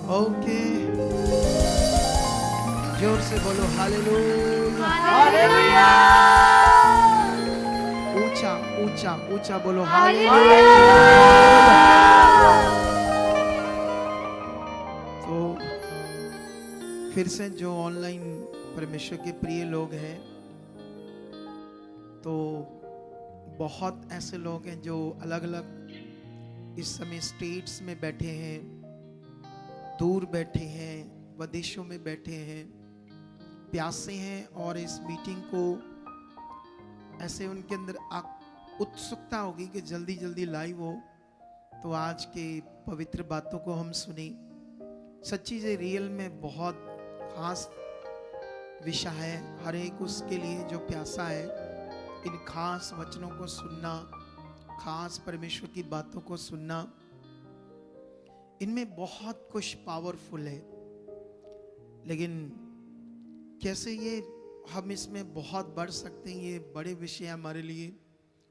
Okay, जोर से बोलो हालेलुया। हालेलुया। ऊंचा ऊंचा ऊंचा बोलो हालेलुया। तो फिर से जो ऑनलाइन परमेश्वर के प्रिय लोग हैं, तो बहुत ऐसे लोग हैं जो अलग अलग इस समय स्टेट्स में बैठे हैं, दूर बैठे हैं, विदेशों में बैठे हैं, प्यासे हैं और इस मीटिंग को ऐसे उनके अंदर उत्सुकता होगी कि जल्दी जल्दी लाइव हो तो आज के पवित्र बातों को हम सुने। सच्ची से रियल में बहुत खास विषय है, हर एक उसके लिए जो प्यासा है इन खास वचनों को सुनना, खास परमेश्वर की बातों को सुनना। इनमें बहुत कुछ पावरफुल है, लेकिन कैसे ये हम इसमें बहुत बढ़ सकते हैं, ये बड़े विषय हमारे लिए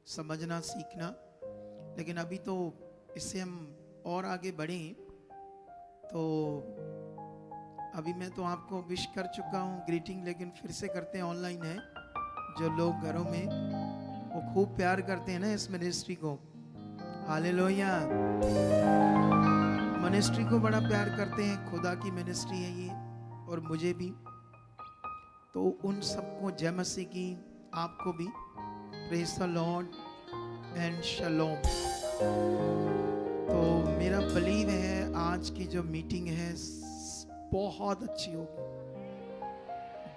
समझना सीखना। लेकिन अभी तो इससे हम और आगे बढ़ें, तो अभी मैं तो आपको विश कर चुका हूँ ग्रीटिंग, लेकिन फिर से करते हैं। ऑनलाइन है जो लोग घरों में, वो खूब प्यार करते हैं ना इस मिनिस्ट्री को। हालेलुया। मिनिस्ट्री को बड़ा प्यार करते हैं, खुदा की मिनिस्ट्री है ये, और मुझे भी। तो उन सबको जय मसीह की, आपको भी प्रेज द लॉर्ड एंड शलोम। तो मेरा बिलीव है आज की जो मीटिंग है बहुत अच्छी होगी,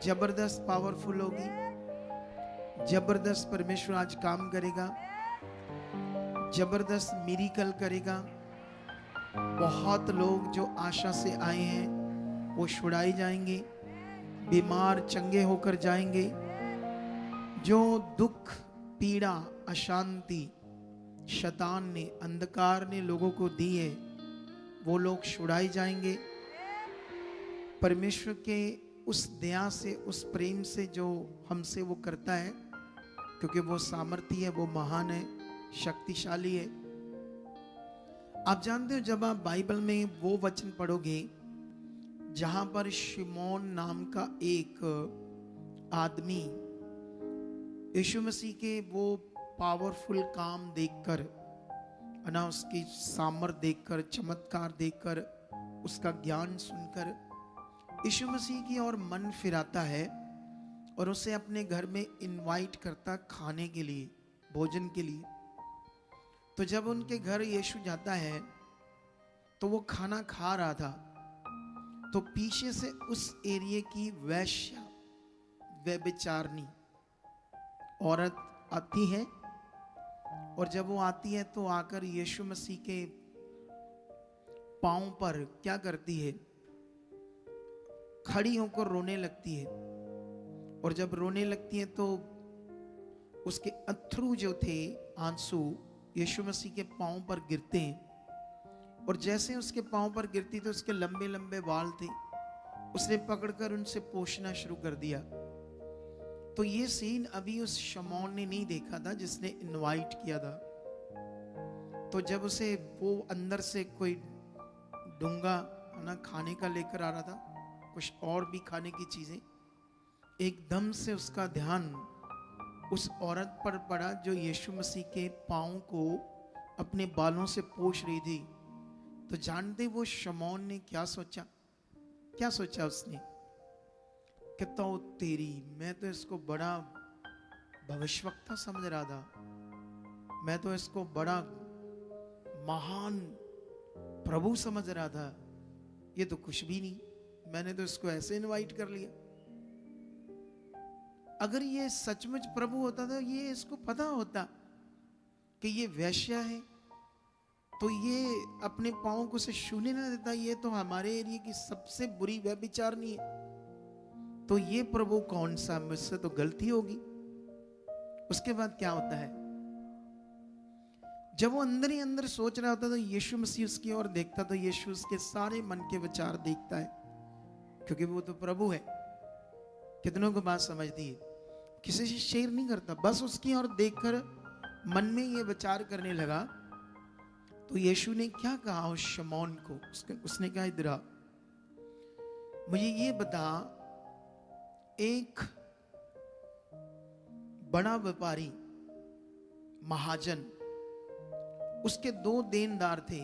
जबरदस्त पावरफुल होगी, जबरदस्त परमेश्वर आज काम करेगा, जबरदस्त मिरेकल करेगा। बहुत लोग जो आशा से आए हैं वो छुड़ाए जाएंगे, बीमार चंगे होकर जाएंगे, जो दुख पीड़ा अशांति शैतान ने अंधकार ने लोगों को दी है वो लोग छुड़ाए जाएंगे। परमेश्वर के उस दया से, उस प्रेम से जो हमसे वो करता है, क्योंकि वो सामर्थी है, वो महान है, शक्तिशाली है। आप जानते हो जब आप बाइबल में वो वचन पढ़ोगे जहां पर शिमोन नाम का एक आदमी यीशु मसीह के वो पावरफुल काम देखकर, ना उसकी सामर्थ देखकर, चमत्कार देखकर, उसका ज्ञान सुनकर यीशु मसीह की ओर मन फिराता है और उसे अपने घर में इनवाइट करता खाने के लिए, भोजन के लिए। तो जब उनके घर यीशु जाता है तो वो खाना खा रहा था, तो पीछे से उस एरिया की वैश्या, व्यभिचारिणी औरत आती है, और जब वो आती है तो आकर यीशु मसीह के पांव पर क्या करती है, खड़ी होकर रोने लगती है। और जब रोने लगती है तो उसके अथरू जो थे आंसू यीशु मसीह के पांव पर गिरते हैं, और जैसे उसके पांव पर गिरती तो उसके लंबे लंबे बाल थे, उसने पकड़कर उनसे पोंछना शुरू कर दिया। तो ये सीन अभी उस शमौन ने नहीं देखा था जिसने इनवाइट किया था। तो जब उसे वो अंदर से कोई डूंगा ना खाने का लेकर आ रहा था, कुछ और भी खाने की चीजें, एकदम से उसका ध्यान उस औरत पर पड़ा जो यीशु मसीह के पांव को अपने बालों से पोंछ रही थी। तो जानते वो शमौन ने क्या सोचा? क्या सोचा उसने? कहता हो तेरी, मैं तो इसको बड़ा भविष्यवक्ता समझ रहा था, मैं तो इसको बड़ा महान प्रभु समझ रहा था, ये तो कुछ भी नहीं, मैंने तो इसको ऐसे इनवाइट कर लिया। अगर ये सचमुच प्रभु होता तो ये इसको पता होता कि ये वैश्या है, तो ये अपने पांव को से छूने ना देता, ये तो हमारे एरिया की सबसे बुरी व्यभिचारिणी है, तो ये प्रभु कौन सा, मुझसे तो गलती होगी। उसके बाद क्या होता है, जब वो अंदर ही अंदर सोच रहा होता तो यीशु मसीह उसकी ओर देखता, तो यीशु उसके सारे मन के विचार देखता है, क्योंकि वो तो प्रभु है। कितनों को बात समझती है? किसी से शेयर नहीं करता, बस उसकी ओर देखकर मन में ये विचार करने लगा। तो यीशु ने क्या कहा उस शमौन को, उसने कहा इधर आ, मुझे ये बता, एक बड़ा व्यापारी महाजन, उसके 2 देनदार थे।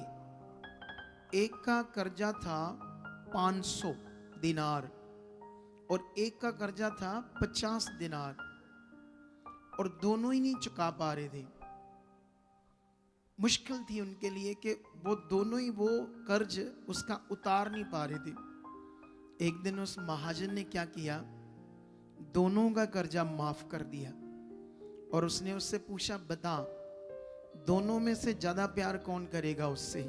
एक का कर्जा था 500 दिनार और एक का कर्जा था 50 दिनार, और दोनों ही नहीं चुका पा रहे थे। मुश्किल थी उनके लिए कि वो दोनों ही वो कर्ज उसका उतार नहीं पा रहे थे। एक दिन उस महाजन ने क्या किया, दोनों का कर्जा माफ कर दिया और उसने उससे पूछा, बता दोनों में से ज्यादा प्यार कौन करेगा उससे?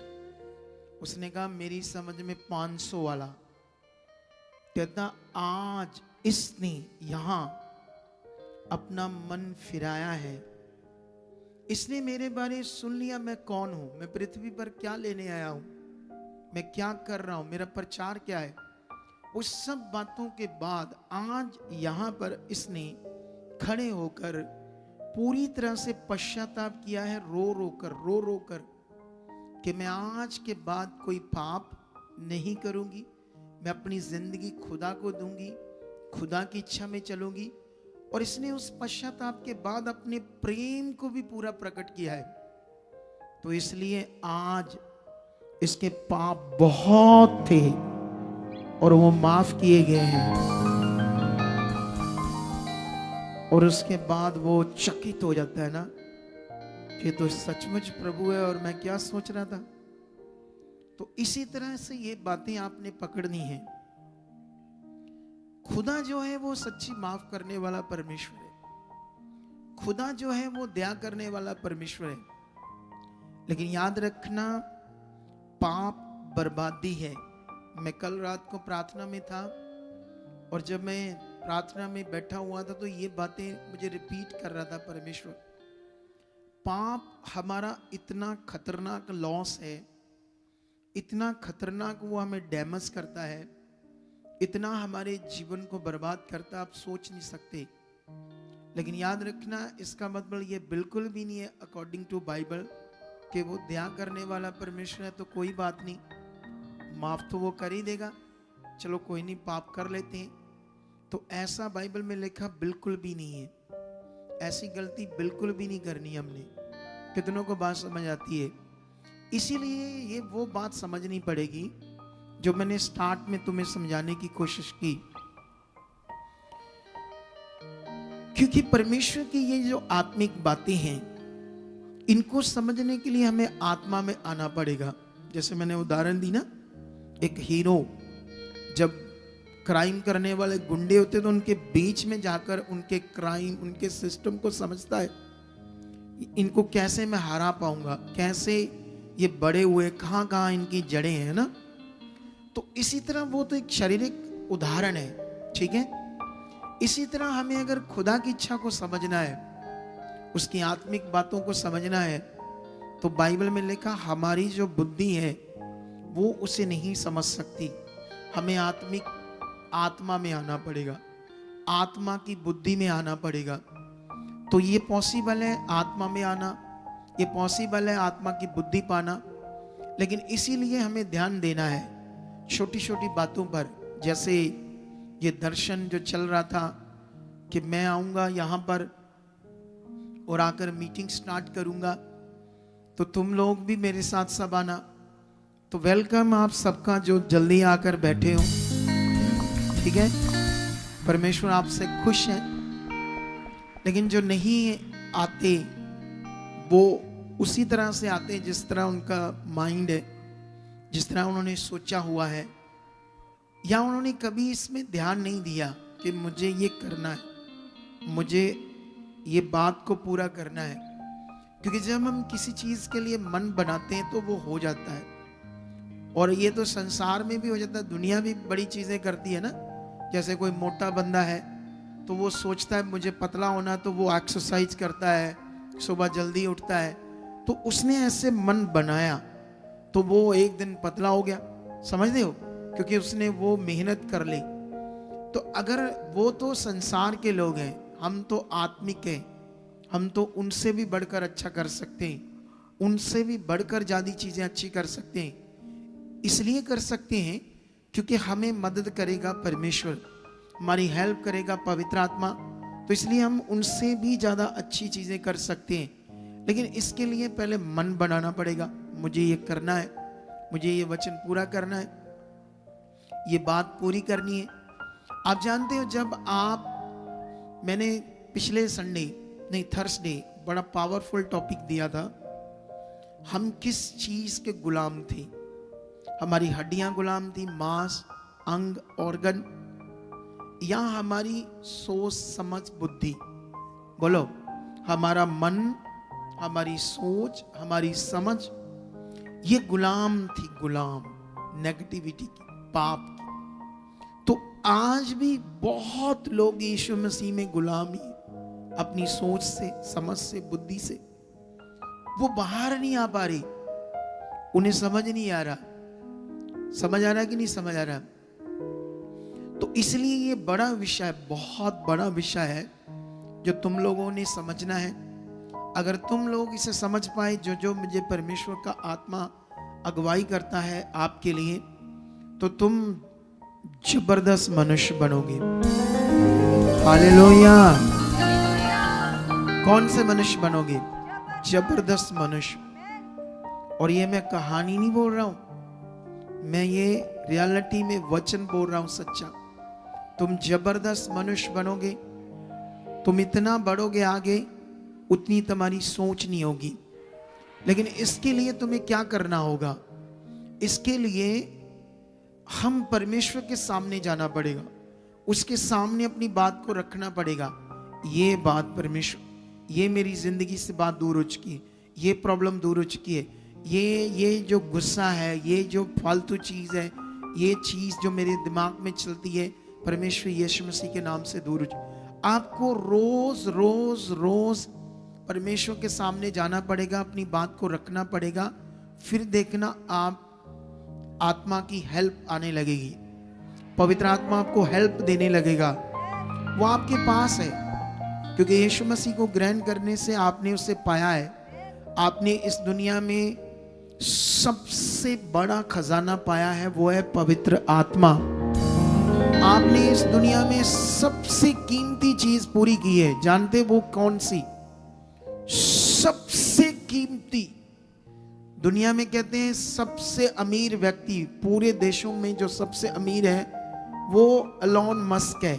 उसने कहा, मेरी समझ में 500 वाला। कहता, आज इसने यहां अपना मन फिराया है, इसने मेरे बारे सुन लिया, मैं कौन हूं, मैं पृथ्वी पर क्या लेने आया हूं, मैं क्या कर रहा हूं, मेरा प्रचार क्या है। उस सब बातों के बाद आज यहां पर इसने खड़े होकर पूरी तरह से पश्चाताप किया है, रो रो कर कि मैं आज के बाद कोई पाप नहीं करूंगी, मैं अपनी जिंदगी खुदा को दूंगी, खुदा की इच्छा में चलूंगी। और इसने उस पश्चाताप के बाद अपने प्रेम को भी पूरा प्रकट किया है। तो इसलिए आज इसके पाप बहुत थे और वो माफ किए गए हैं। और उसके बाद वो चकित हो जाता है ना, ये तो सचमुच प्रभु है और मैं क्या सोच रहा था। तो इसी तरह से ये बातें आपने पकड़नी है। खुदा जो है वो सच्ची माफ करने वाला परमेश्वर है। खुदा जो है वो दया करने वाला परमेश्वर है। लेकिन याद रखना, पाप बर्बादी है। मैं कल रात को प्रार्थना में था और जब मैं प्रार्थना में बैठा हुआ था तो ये बातें मुझे रिपीट कर रहा था परमेश्वर। पाप हमारा इतना खतरनाक लॉस है, इतना खतरनाक वो हमें डैमेज करता है, इतना हमारे जीवन को बर्बाद करता, आप सोच नहीं सकते। लेकिन याद रखना, इसका मतलब ये बिल्कुल भी नहीं है अकॉर्डिंग टू बाइबल कि वो दया करने वाला परमेश्वर है तो कोई बात नहीं, माफ तो वो कर ही देगा, चलो कोई नहीं पाप कर लेते हैं। तो ऐसा बाइबल में लिखा बिल्कुल भी नहीं है। ऐसी गलती बिल्कुल भी नहीं करनी हमने। कितनों को बात समझ आती है? इसीलिए ये वो बात समझनी पड़ेगी जो मैंने स्टार्ट में तुम्हें समझाने की कोशिश की। क्योंकि परमेश्वर की ये जो आत्मिक बातें हैं, इनको समझने के लिए हमें आत्मा में आना पड़ेगा। जैसे मैंने उदाहरण दी ना, एक हीरो जब क्राइम करने वाले गुंडे होते तो उनके बीच में जाकर उनके क्राइम, उनके सिस्टम को समझता है, इनको कैसे मैं हरा पाऊंगा, कैसे ये बड़े हुए, कहां कहां इनकी जड़ें हैं ना। तो इसी तरह वो तो एक शारीरिक उदाहरण है, ठीक है। इसी तरह हमें अगर खुदा की इच्छा को समझना है, उसकी आत्मिक बातों को समझना है, तो बाइबल में लिखा हमारी जो बुद्धि है वो उसे नहीं समझ सकती। हमें आत्मा में आना पड़ेगा, आत्मा की बुद्धि में आना पड़ेगा। तो ये पॉसिबल है आत्मा में आना, ये पॉसिबल है आत्मा की बुद्धि पाना। लेकिन इसीलिए हमें ध्यान देना है छोटी छोटी बातों पर। जैसे ये दर्शन जो चल रहा था कि मैं आऊंगा यहाँ पर और आकर मीटिंग स्टार्ट करूंगा, तो तुम लोग भी मेरे साथ सब आना। तो वेलकम आप सबका जो जल्दी आकर बैठे हो, ठीक है। परमेश्वर आपसे खुश है। लेकिन जो नहीं आते वो उसी तरह से आते हैं जिस तरह उनका माइंड है, जिस तरह उन्होंने सोचा हुआ है, या उन्होंने कभी इसमें ध्यान नहीं दिया कि मुझे ये करना है, मुझे ये बात को पूरा करना है। क्योंकि जब हम किसी चीज के लिए मन बनाते हैं तो वो हो जाता है। और ये तो संसार में भी हो जाता है, दुनिया भी बड़ी चीजें करती है ना। जैसे कोई मोटा बंदा है तो वो सोचता है मुझे पतला होना, तो वो एक्सरसाइज करता है, सुबह जल्दी उठता है। तो उसने ऐसे मन बनाया तो वो एक दिन पतला हो गया, समझते हो, क्योंकि उसने वो मेहनत कर ली। तो अगर वो तो संसार के लोग हैं, हम तो आत्मिक हैं, हम तो उनसे भी बढ़कर अच्छा कर सकते हैं, उनसे भी बढ़कर ज्यादा चीजें अच्छी कर सकते हैं। इसलिए कर सकते हैं क्योंकि हमें मदद करेगा परमेश्वर, हमारी हेल्प करेगा पवित्र आत्मा, तो इसलिए हम उनसे भी ज़्यादा अच्छी चीज़ें कर सकते हैं। लेकिन इसके लिए पहले मन बनाना पड़ेगा, मुझे ये करना है, मुझे ये वचन पूरा करना है, ये बात पूरी करनी है। आप जानते हो, जब मैंने पिछले संडे नहीं थर्सडे बड़ा पावरफुल टॉपिक दिया था, हम किस चीज के गुलाम थे। हमारी हड्डियां गुलाम थी, मांस, अंग, ऑर्गन, या हमारी सोच समझ बुद्धि? बोलो, हमारा मन, हमारी सोच, हमारी समझ, ये गुलाम थी, गुलाम नेगेटिविटी की, पाप की। तो आज भी बहुत लोग यीशु मसीह में गुलाम ही, अपनी सोच से, समझ से, बुद्धि से वो बाहर नहीं आ पा रही, उन्हें समझ नहीं आ रहा। समझ आ रहा कि नहीं समझ आ रहा? तो इसलिए ये बड़ा विषय, बहुत बड़ा विषय है जो तुम लोगों ने समझना है। अगर तुम लोग इसे समझ पाए, जो मुझे परमेश्वर का आत्मा अगुवाई करता है आपके लिए, तो तुम जबरदस्त मनुष्य बनोगे। हालेलुया। कौन से मनुष्य बनोगे? जबरदस्त मनुष्य। और ये मैं कहानी नहीं बोल रहा हूं, मैं ये रियलिटी में वचन बोल रहा हूं, सच्चा। तुम जबरदस्त मनुष्य बनोगे, तुम इतना बढ़ोगे आगे, उतनी तुम्हारी सोच नहीं होगी। लेकिन इसके लिए तुम्हें क्या करना होगा? इसके लिए हम परमेश्वर के सामने जाना पड़ेगा, उसके सामने अपनी बात को रखना पड़ेगा। ये बात परमेश्वर, ये मेरी जिंदगी से बात दूर हो चुकी है, ये प्रॉब्लम दूर हो चुकी है, ये जो गुस्सा है, ये जो फालतू चीज है, ये चीज जो मेरे दिमाग में चलती है, परमेश्वर यीशु मसीह के नाम से दूर हो चुकी। आपको रोज रोज रोज परमेश्वर के सामने जाना पड़ेगा, अपनी बात को रखना पड़ेगा। फिर देखना, आप आत्मा की हेल्प आने लगेगी, पवित्र आत्मा आपको हेल्प देने लगेगा। वो आपके पास है, क्योंकि यीशु मसीह को ग्रहण करने से आपने उसे पाया है। आपने इस दुनिया में सबसे बड़ा खजाना पाया है, वो है पवित्र आत्मा। आपने इस दुनिया में सबसे कीमती चीज पूरी की है, जानते वो कौन सी? सबसे कीमती, दुनिया में कहते हैं सबसे अमीर व्यक्ति, पूरे देशों में जो सबसे अमीर है वो एलोन मस्क है।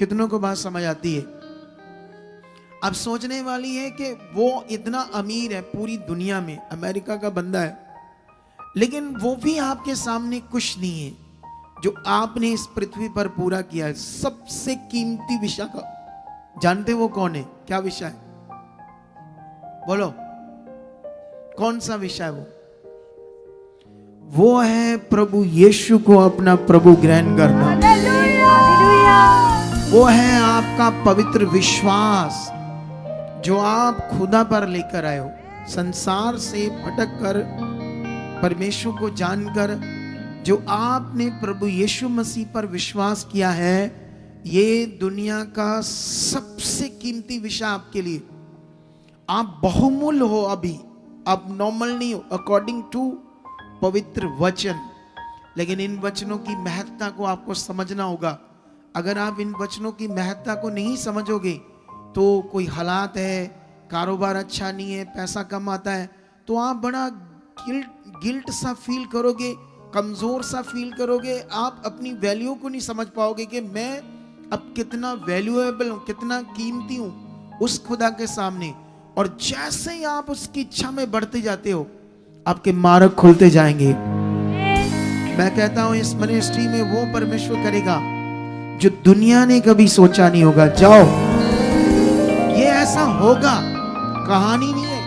कितनों को बात समझ आती है? अब सोचने वाली है कि वो इतना अमीर है पूरी दुनिया में, अमेरिका का बंदा है, लेकिन वो भी आपके सामने कुछ नहीं है जो आपने इस पृथ्वी पर पूरा किया है। सबसे कीमती विषय का जानते वो कौन है? क्या विषय है? बोलो, कौन सा विषय है वो है प्रभु यीशु को अपना प्रभु ग्रहण करना। वो है आपका पवित्र विश्वास जो आप खुदा पर लेकर आए हो, संसार से भटक कर परमेश्वर को जानकर जो आपने प्रभु यीशु मसीह पर विश्वास किया है, ये दुनिया का सबसे कीमती विषय आपके लिए। आप बहुमूल्य हो, अभी आप नॉर्मल नहीं हो अकॉर्डिंग टू पवित्र वचन। लेकिन इन वचनों की महत्ता को आपको समझना होगा। अगर आप इन वचनों की महत्ता को नहीं समझोगे, तो कोई हालात है, कारोबार अच्छा नहीं है, पैसा कम आता है, तो आप बड़ा गिल्ट सा फील करोगे, कमजोर सा फील करोगे। आप अपनी वैल्यू को नहीं समझ पाओगे कि मैं अब कितना वैल्यूएबल हूं, कितना कीमती हूं उस खुदा के सामने। और जैसे ही आप उसकी इच्छा में बढ़ते जाते हो, आपके मार्ग खुलते जाएंगे। मैं कहता हूं इस मिनिस्ट्री में वो परमेश्वर करेगा जो दुनिया ने कभी सोचा नहीं होगा। जाओ, ये ऐसा होगा, कहानी नहीं है।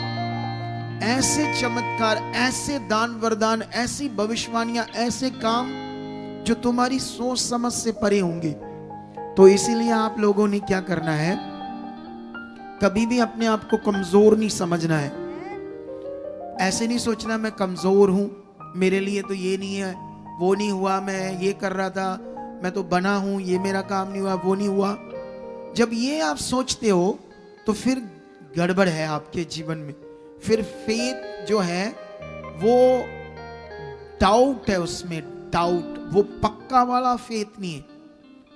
ऐसे चमत्कार, ऐसे दान वरदान, ऐसी भविष्यवाणियां, ऐसे काम जो तुम्हारी सोच समझ से परे होंगे। तो इसीलिए आप लोगों ने क्या करना है, कभी भी अपने आप को कमजोर नहीं समझना है। ऐसे नहीं सोचना मैं कमजोर हूं, मेरे लिए तो ये नहीं है, वो नहीं हुआ, मैं ये कर रहा था, मैं तो बना हूं, ये मेरा काम नहीं हुआ, वो नहीं हुआ। जब ये आप सोचते हो तो फिर गड़बड़ है आपके जीवन में। फिर फेथ जो है वो डाउट है, उसमें डाउट, वो पक्का वाला फेथ नहीं है।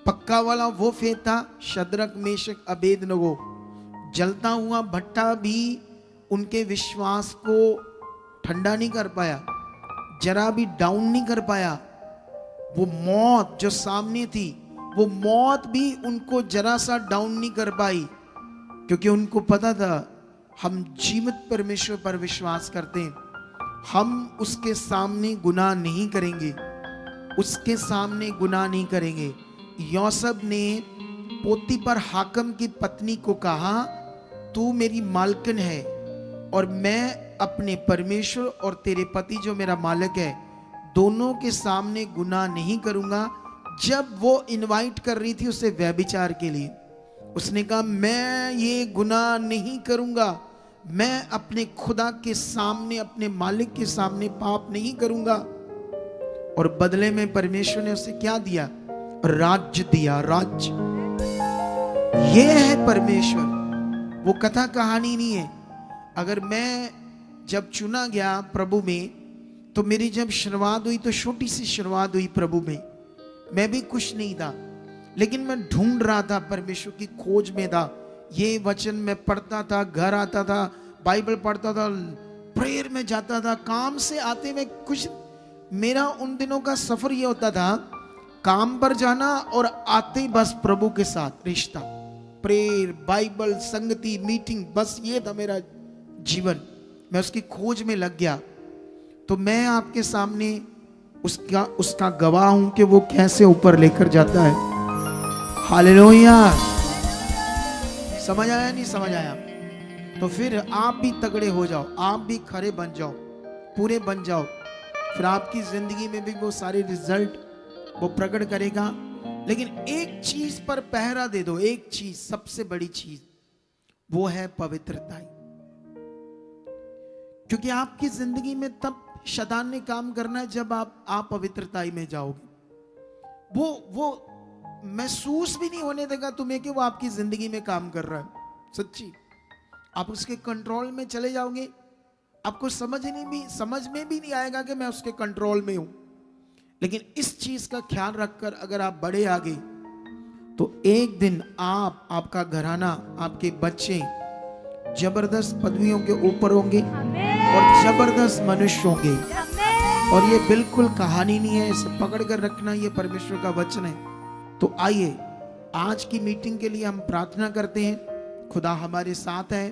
पक्का वाला वो फेथ था, शद्रक मेशक अबेदनगो, जलता हुआ भट्टा भी उनके विश्वास को ठंडा नहीं कर पाया, जरा भी डाउन नहीं कर पाया। वो मौत जो सामने थी, वो मौत भी उनको जरा सा डाउन नहीं कर पाई, क्योंकि उनको पता था हम जीवित परमेश्वर पर विश्वास करते हैं, हम उसके सामने गुनाह नहीं करेंगे, उसके सामने गुनाह नहीं करेंगे। यूसुफ ने पोतीफर हाकिम की पत्नी को कहा, तू मेरी मालकिन है और मैं अपने परमेश्वर और तेरे पति जो मेरा मालिक है दोनों के सामने गुनाह नहीं करूंगा। जब वो इनवाइट कर रही थी उसे व्यभिचार के लिए, उसने कहा मैं ये गुनाह नहीं करूंगा, मैं अपने खुदा के सामने, अपने मालिक के सामने पाप नहीं करूंगा। और बदले में परमेश्वर ने उसे क्या दिया? राज्य दिया, राज्य। ये है परमेश्वर, वो कथा कहानी नहीं है। अगर मैं जब चुना गया प्रभु में, तो मेरी जब शुरुआत हुई तो छोटी सी शुरुआत हुई प्रभु में, मैं भी कुछ नहीं था, लेकिन मैं ढूंढ रहा था, परमेश्वर की खोज में था। ये वचन मैं पढ़ता था, घर आता था, बाइबल पढ़ता था, प्रेयर में जाता था, काम से आते में कुछ, मेरा उन दिनों का सफर ये होता था, काम पर जाना और आते ही बस प्रभु के साथ रिश्ता, प्रेयर, बाइबल, संगति, मीटिंग, बस ये था मेरा जीवन। मैं उसकी खोज में लग गया। तो मैं आपके सामने उसका गवाह हूं कि वो कैसे ऊपर लेकर जाता है। हालेलुया। समझ आया? नहीं समझ आया? तो फिर आप भी तगड़े हो जाओ, आप भी खरे बन जाओ, पूरे बन जाओ, फिर आपकी जिंदगी में भी वो सारे रिजल्ट वो प्रकट करेगा। लेकिन एक चीज पर पहरा दे दो, एक चीज, सबसे बड़ी चीज, वो है पवित्रता। क्योंकि आपकी जिंदगी में तब शैतान ने काम करना है जब आप पवित्रताई में जाओगे। वो महसूस भी नहीं होने देगा तुम्हें कि वो आपकी जिंदगी में काम कर रहा है। सच्ची, आप उसके कंट्रोल में चले जाओगे, आपको समझ में भी नहीं आएगा कि मैं उसके कंट्रोल में हूं। लेकिन इस चीज का ख्याल रखकर अगर आप बढ़े आगे, तो एक दिन आपका घराना, आपके बच्चे जबरदस्त पदवियों के ऊपर होंगे और जबरदस्त मनुष्य होंगे। और ये बिल्कुल कहानी नहीं है, इसे पकड़ कर रखना, ये परमेश्वर का वचन है। तो आइए आज की मीटिंग के लिए हम प्रार्थना करते हैं। खुदा हमारे साथ है,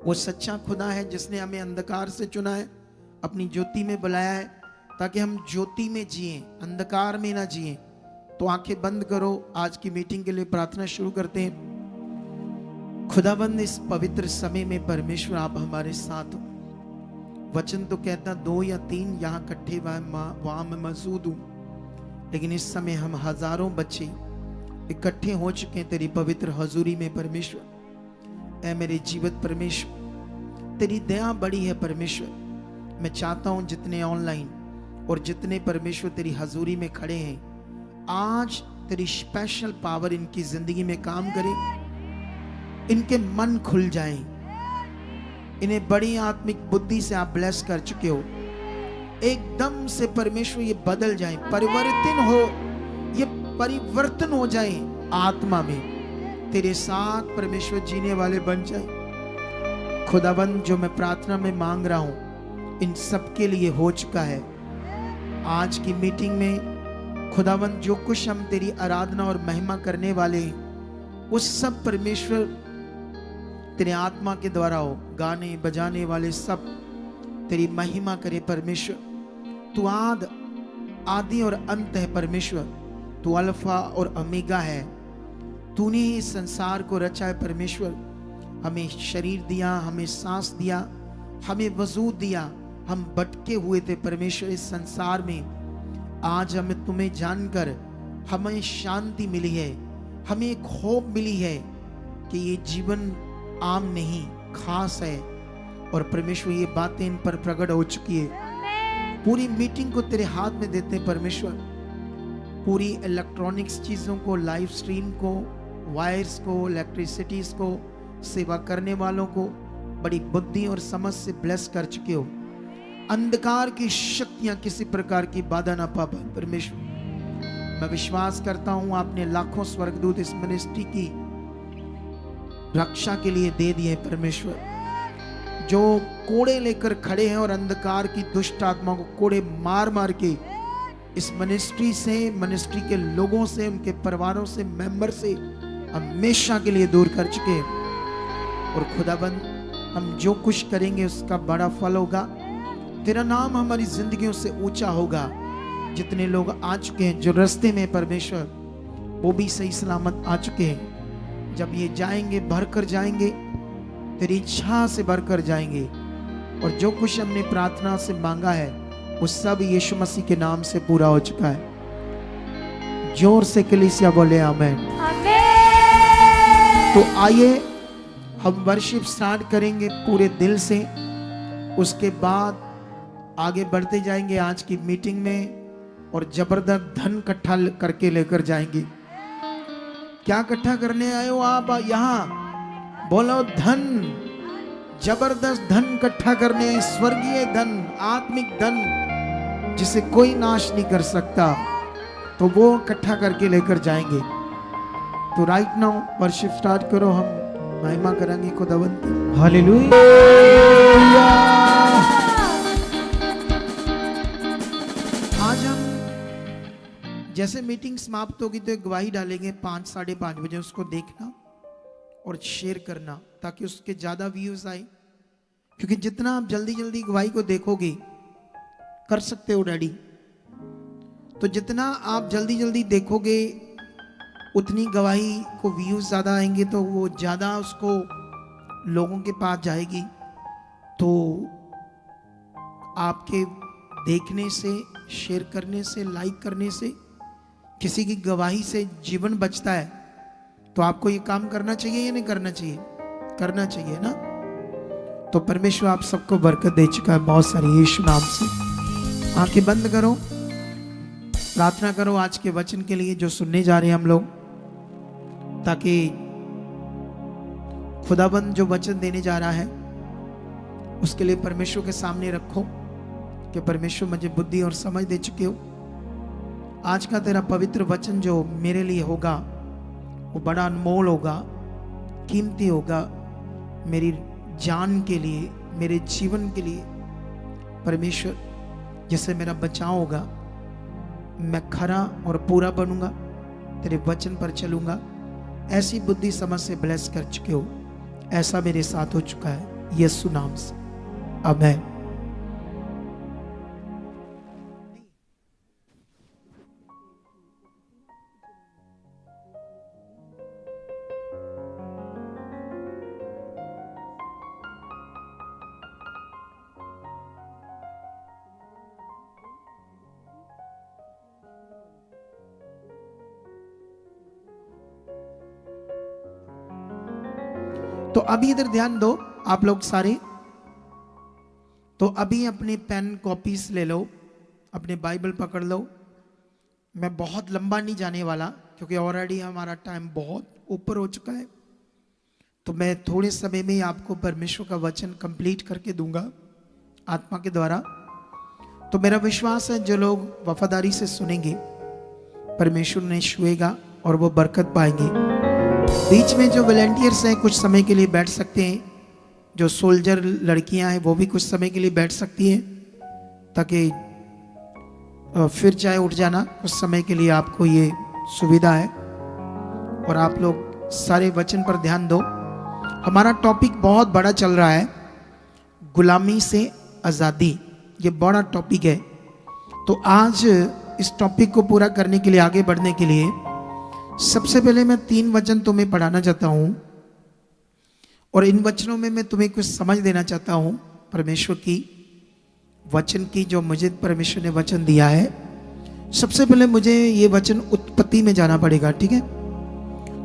वो सच्चा खुदा है जिसने हमें अंधकार से चुना है, अपनी ज्योति में बुलाया है, ताकि हम ज्योति में जिए, अंधकार में ना जिए। तो आंखें बंद करो, आज की मीटिंग के लिए प्रार्थना शुरू करते हैं। खुदाबंद, इस पवित्र समय में परमेश्वर आप हमारे साथ हो। वचन तो कहता 2 या 3 यहाँ इकट्ठे वहां मैं मौजूद हूं, लेकिन इस समय हम हजारों बच्चे इकट्ठे हो चुके हैं तेरी पवित्र हजूरी में। परमेश्वर, ऐ मेरे जीवित परमेश्वर, तेरी दया बड़ी है परमेश्वर। मैं चाहता हूं जितने ऑनलाइन और जितने परमेश्वर तेरी हजूरी में खड़े हैं, आज तेरी स्पेशल पावर इनकी जिंदगी में काम करे, इनके मन खुल जाएं, इन्हें बड़ी आत्मिक बुद्धि से आप ब्लेस कर चुके हो। एकदम से परमेश्वर ये बदल जाए, परिवर्तन हो जाए आत्मा में, तेरे साथ परमेश्वर जीने वाले बन जाए। खुदाबंद, जो मैं प्रार्थना में मांग रहा हूं इन सब के लिए हो चुका है। आज की मीटिंग में खुदाबंद, जो कुछ हम तेरी आराधना और महिमा करने वाले हैं, वो सब परमेश्वर तेरे आत्मा के द्वारा हो। गाने बजाने वाले सब तेरी महिमा करे परमेश्वर। तू आदि और अंत है परमेश्वर, तू अल्फा और ओमेगा है। तूने इस संसार को रचा है परमेश्वर, हमें शरीर दिया, हमें सांस दिया, हमें वजूद दिया। हम भटके हुए थे परमेश्वर इस संसार में। आज हमें तुम्हें जानकर हमें शांति मिली है, हमें एक होप मिली है कि ये जीवन आम नहीं, खास है। और परमेश्वर, ये बातें इन पर प्रकट हो चुकी है। पूरी मीटिंग को तेरे हाथ में देते हैं परमेश्वर। पूरी इलेक्ट्रॉनिक्स चीजों को, लाइव स्ट्रीम को, वायर्स को, इलेक्ट्रिसिटीज को, सेवा करने वालों को बड़ी बुद्धि और समझ से ब्लेस कर चुके हो। अंधकार की शक्तियां किसी प्रकार की बाधा ना पा पाए। परमेश्वर, मैं विश्वास करता हूं आपने लाखों स्वर्गदूत इस मिनिस्ट्री की रक्षा के लिए दे दिए। परमेश्वर, जो कोड़े लेकर खड़े हैं और अंधकार की दुष्ट आत्मा को कोड़े मार मार के इस मिनिस्ट्री से, मिनिस्ट्री के लोगों से, उनके परिवारों से, मेंबर से हमेशा के लिए दूर कर चुके हैं। और खुदाबंद, हम जो कुछ करेंगे उसका बड़ा फल होगा। तेरा नाम हमारी जिंदगियों से ऊंचा होगा। जितने लोग आ चुके हैं जो रास्ते में परमेश्वर, वो भी सही सलामत आ चुके हैं। जब ये जाएंगे भर कर जाएंगे, तेरी इच्छा से भर कर जाएंगे। और जो कुछ हमने प्रार्थना से मांगा है वो सब यीशु मसीह के नाम से पूरा हो चुका है। जोर से कलीसिया बोले आमेन। तो आइए हम वर्शिप स्टार्ट करेंगे पूरे दिल से। उसके बाद आगे बढ़ते जाएंगे आज की मीटिंग में और जबरदस्त धन इकट्ठा करके लेकर जाएंगे। क्या इकट्ठा करने आए हो आप यहाँ? बोलो धन। जबरदस्त धन इकट्ठा करने, स्वर्गीय धन, आत्मिक धन जिसे कोई नाश नहीं कर सकता, तो वो इकट्ठा करके लेकर जाएंगे। तो राइट नाउ वर्शिप स्टार्ट करो। हम महिमा करेंगे खुदावंत की। हालेलुया। आज हम जैसे मीटिंग समाप्त होगी तो एक गवाही डालेंगे 5 साढ़े 5 बजे। उसको देखना और शेयर करना ताकि उसके ज्यादा व्यूज आए। क्योंकि जितना आप जल्दी जल्दी गवाही को देखोगे, कर सकते हो डैडी, तो जितना आप जल्दी जल्दी देखोगे उतनी गवाही को व्यूज ज्यादा आएंगे, तो वो ज्यादा उसको लोगों के पास जाएगी। तो आपके देखने से, शेयर करने से, लाइक करने से, किसी की गवाही से जीवन बचता है। तो आपको ये काम करना चाहिए या नहीं करना चाहिए? करना चाहिए ना। तो परमेश्वर आप सबको बरकत दे चुका है बहुत सारी, यीशु नाम से। आंखें बंद करो, प्रार्थना करो आज के वचन के लिए जो सुनने जा रहे हैं हम लोग, ताकि खुदाबंद जो वचन देने जा रहा है उसके लिए परमेश्वर के सामने रखो कि परमेश्वर मुझे बुद्धि और समझ दे चुके हो। आज का तेरा पवित्र वचन जो मेरे लिए होगा वो बड़ा अनमोल होगा, कीमती होगा, मेरी जान के लिए, मेरे जीवन के लिए। परमेश्वर, जिससे मेरा बचाव होगा, मैं खरा और पूरा बनूंगा, तेरे वचन पर चलूंगा। ऐसी बुद्धि समझ से ब्लेस कर चुके हो। ऐसा मेरे साथ हो चुका है यीशु नाम से, आमीन। तो अभी इधर ध्यान दो आप लोग सारे। तो अभी अपने पेन कॉपीज ले लो, अपने बाइबल पकड़ लो। मैं बहुत लंबा नहीं जाने वाला क्योंकि ऑलरेडी हमारा टाइम बहुत ऊपर हो चुका है। तो मैं थोड़े समय में ही आपको परमेश्वर का वचन कंप्लीट करके दूंगा आत्मा के द्वारा। तो मेरा विश्वास है जो लोग वफादारी से सुनेंगे परमेश्वर ने छुएगा और वो बरकत पाएंगे। बीच में जो वॉलंटियर्स हैं कुछ समय के लिए बैठ सकते हैं। जो सोल्जर लड़कियां हैं वो भी कुछ समय के लिए बैठ सकती हैं, ताकि फिर चाहे उठ जाना, कुछ समय के लिए आपको ये सुविधा है। और आप लोग सारे वचन पर ध्यान दो। हमारा टॉपिक बहुत बड़ा चल रहा है, गुलामी से आज़ादी। ये बड़ा टॉपिक है। तो आज इस टॉपिक को पूरा करने के लिए, आगे बढ़ने के लिए, सबसे पहले मैं 3 वचन तुम्हें पढ़ाना चाहता हूं और इन वचनों में मैं तुम्हें कुछ समझ देना चाहता हूं परमेश्वर की वचन की, जो मुझे परमेश्वर ने वचन दिया है। सबसे पहले मुझे ये वचन उत्पत्ति में जाना पड़ेगा, ठीक है?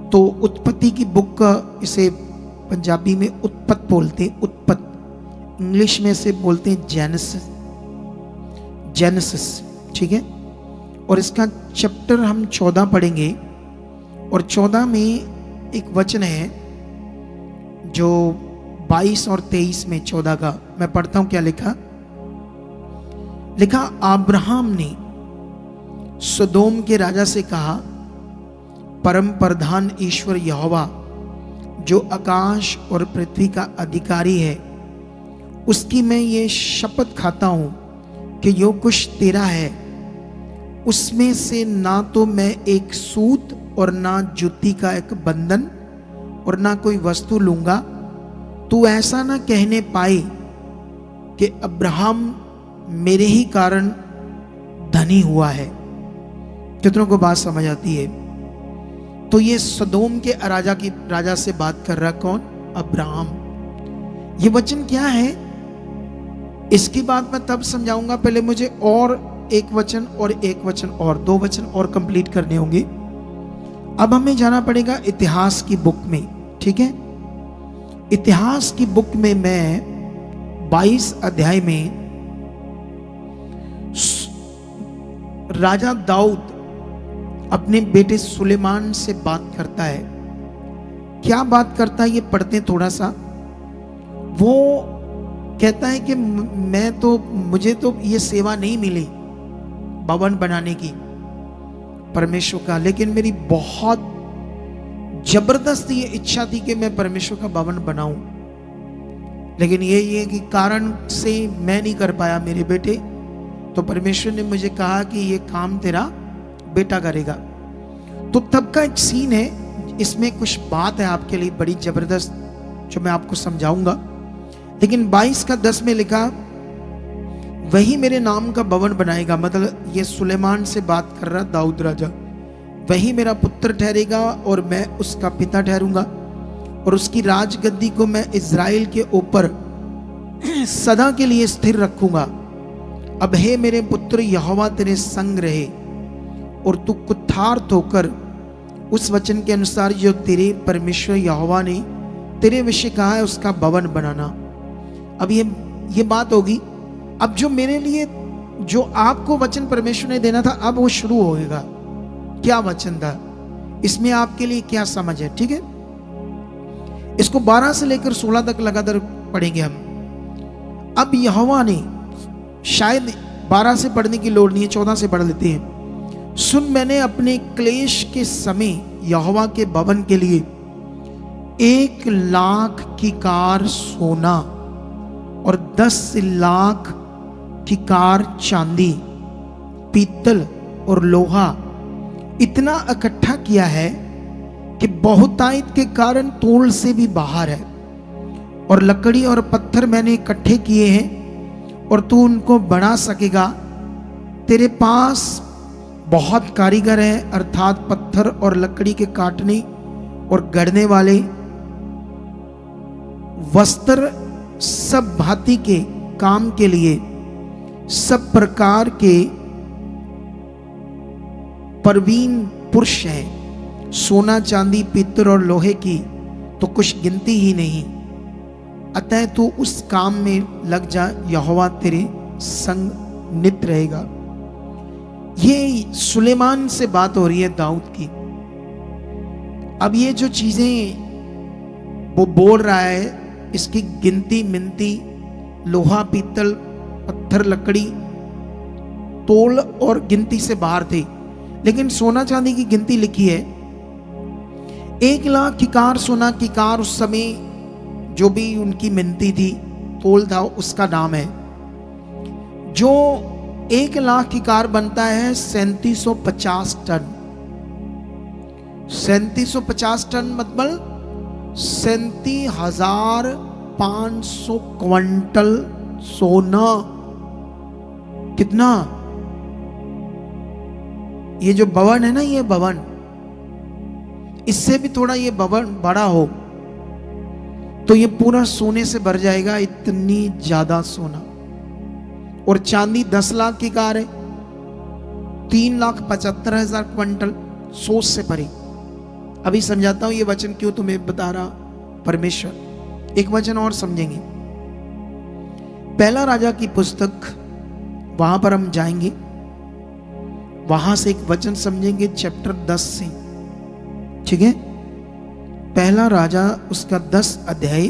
तो उत्पत्ति की बुक का, इसे पंजाबी में उत्पत्त बोलते हैं, उत्पत्त। इंग्लिश में से बोलते हैं जेनेसिस, जेनेसिस, ठीक है? और इसका चैप्टर हम 14 पढ़ेंगे। और 14 में एक वचन है जो 22 और 23 में, 14 का मैं पढ़ता हूं क्या लिखा। लिखा, अब्राहम ने सदोम के राजा से कहा, परम प्रधान ईश्वर यहोवा जो आकाश और पृथ्वी का अधिकारी है, उसकी मैं ये शपथ खाता हूं कि जो कुछ तेरा है उसमें से ना तो मैं एक सूत और ना जुत्ती का एक बंधन और ना कोई वस्तु लूंगा। तू ऐसा ना कहने पाए कि अब्राहम मेरे ही कारण धनी हुआ है। कितनों को बात समझ आती है? तो ये सदोम के राजा से बात कर रहा कौन? अब्राहम। ये वचन क्या है इसकी बात मैं तब समझाऊंगा। पहले मुझे और एक वचन और एक वचन और 2 वचन और कंप्लीट करने होंगे। अब हमें जाना पड़ेगा इतिहास की बुक में, ठीक है? इतिहास की बुक में मैं 22 अध्याय में राजा दाऊद अपने बेटे सुलेमान से बात करता है। क्या बात करता है ये पढ़ते हैं थोड़ा सा। वो कहता है कि मुझे तो ये सेवा नहीं मिली भवन बनाने की परमेश्वर का, लेकिन मेरी बहुत जबरदस्त ये इच्छा थी कि मैं परमेश्वर का भवन बनाऊं, लेकिन ये कि कारण से मैं नहीं कर पाया मेरे बेटे। तो परमेश्वर ने मुझे कहा कि ये काम तेरा बेटा करेगा। तो तब का एक सीन है, इसमें कुछ बात है आपके लिए बड़ी जबरदस्त जो मैं आपको समझाऊंगा। लेकिन 22 का 10 में लिखा, वही मेरे नाम का भवन बनाएगा। मतलब ये सुलेमान से बात कर रहा दाऊद राजा। वही मेरा पुत्र ठहरेगा और मैं उसका पिता ठहरूंगा और उसकी राजगद्दी को मैं इज़राइल के ऊपर सदा के लिए स्थिर रखूंगा। अब हे मेरे पुत्र, यहोवा तेरे संग रहे और तू कुठार होकर उस वचन के अनुसार जो तेरे परमेश्वर यहोवा ने तेरे विषय कहा है उसका भवन बनाना। अब ये बात होगी। अब जो मेरे लिए जो आपको वचन परमेश्वर ने देना था, अब वो शुरू होएगा। क्या वचन था इसमें, आपके लिए क्या समझ है? ठीक है, इसको 12 से लेकर 16 तक लगातार पढ़ेंगे हम। अब यहोवा ने, शायद 12 से पढ़ने की लोड़ नहीं है, 14 से पढ़ लेते हैं। सुन, मैंने अपने क्लेश के समय यहोवा के भवन के लिए 1 लाख किकार सोना और 10 लाख किकार चांदी, पीतल और लोहा इतना इकट्ठा किया है कि बहुतायत के कारण तोल से भी बाहर है। और लकड़ी और पत्थर मैंने इकट्ठे किए हैं और तू उनको बना सकेगा। तेरे पास बहुत कारीगर हैं, अर्थात पत्थर और लकड़ी के काटने और गढ़ने वाले, वस्त्र सब भांति के काम के लिए, सब प्रकार के प्रवीण पुरुष हैं। सोना चांदी पीतल और लोहे की तो कुछ गिनती ही नहीं। अतः तू उस काम में लग जा, यहोवा तेरे संग नित रहेगा। ये सुलेमान से बात हो रही है दाऊद की। अब ये जो चीजें वो बोल रहा है, इसकी गिनती मिनती, लोहा पीतल पत्थर लकड़ी तोल और गिनती से बाहर थे। लेकिन सोना चांदी की गिनती लिखी है 1 लाख किकार सोना। किकार उस समय जो भी उनकी मिनती थी, तोल था, उसका नाम है। जो 1 लाख किकार बनता है 3750 टन। 3750 टन मतलब 37,500 क्विंटल सोना। कितना? ये जो भवन है ना, ये भवन, इससे भी थोड़ा ये भवन बड़ा हो तो ये पूरा सोने से भर जाएगा, इतनी ज्यादा सोना। और चांदी 10 लाख की कार है, 3,75,000 क्विंटल। सोच से परे। अभी समझाता हूं ये वचन क्यों तुम्हें बता रहा परमेश्वर। एक वचन और समझेंगे। पहला राजा की पुस्तक, वहां पर हम जाएंगे, वहां से एक वचन समझेंगे चैप्टर 10 से। ठीक है, पहला राजा उसका 10 अध्याय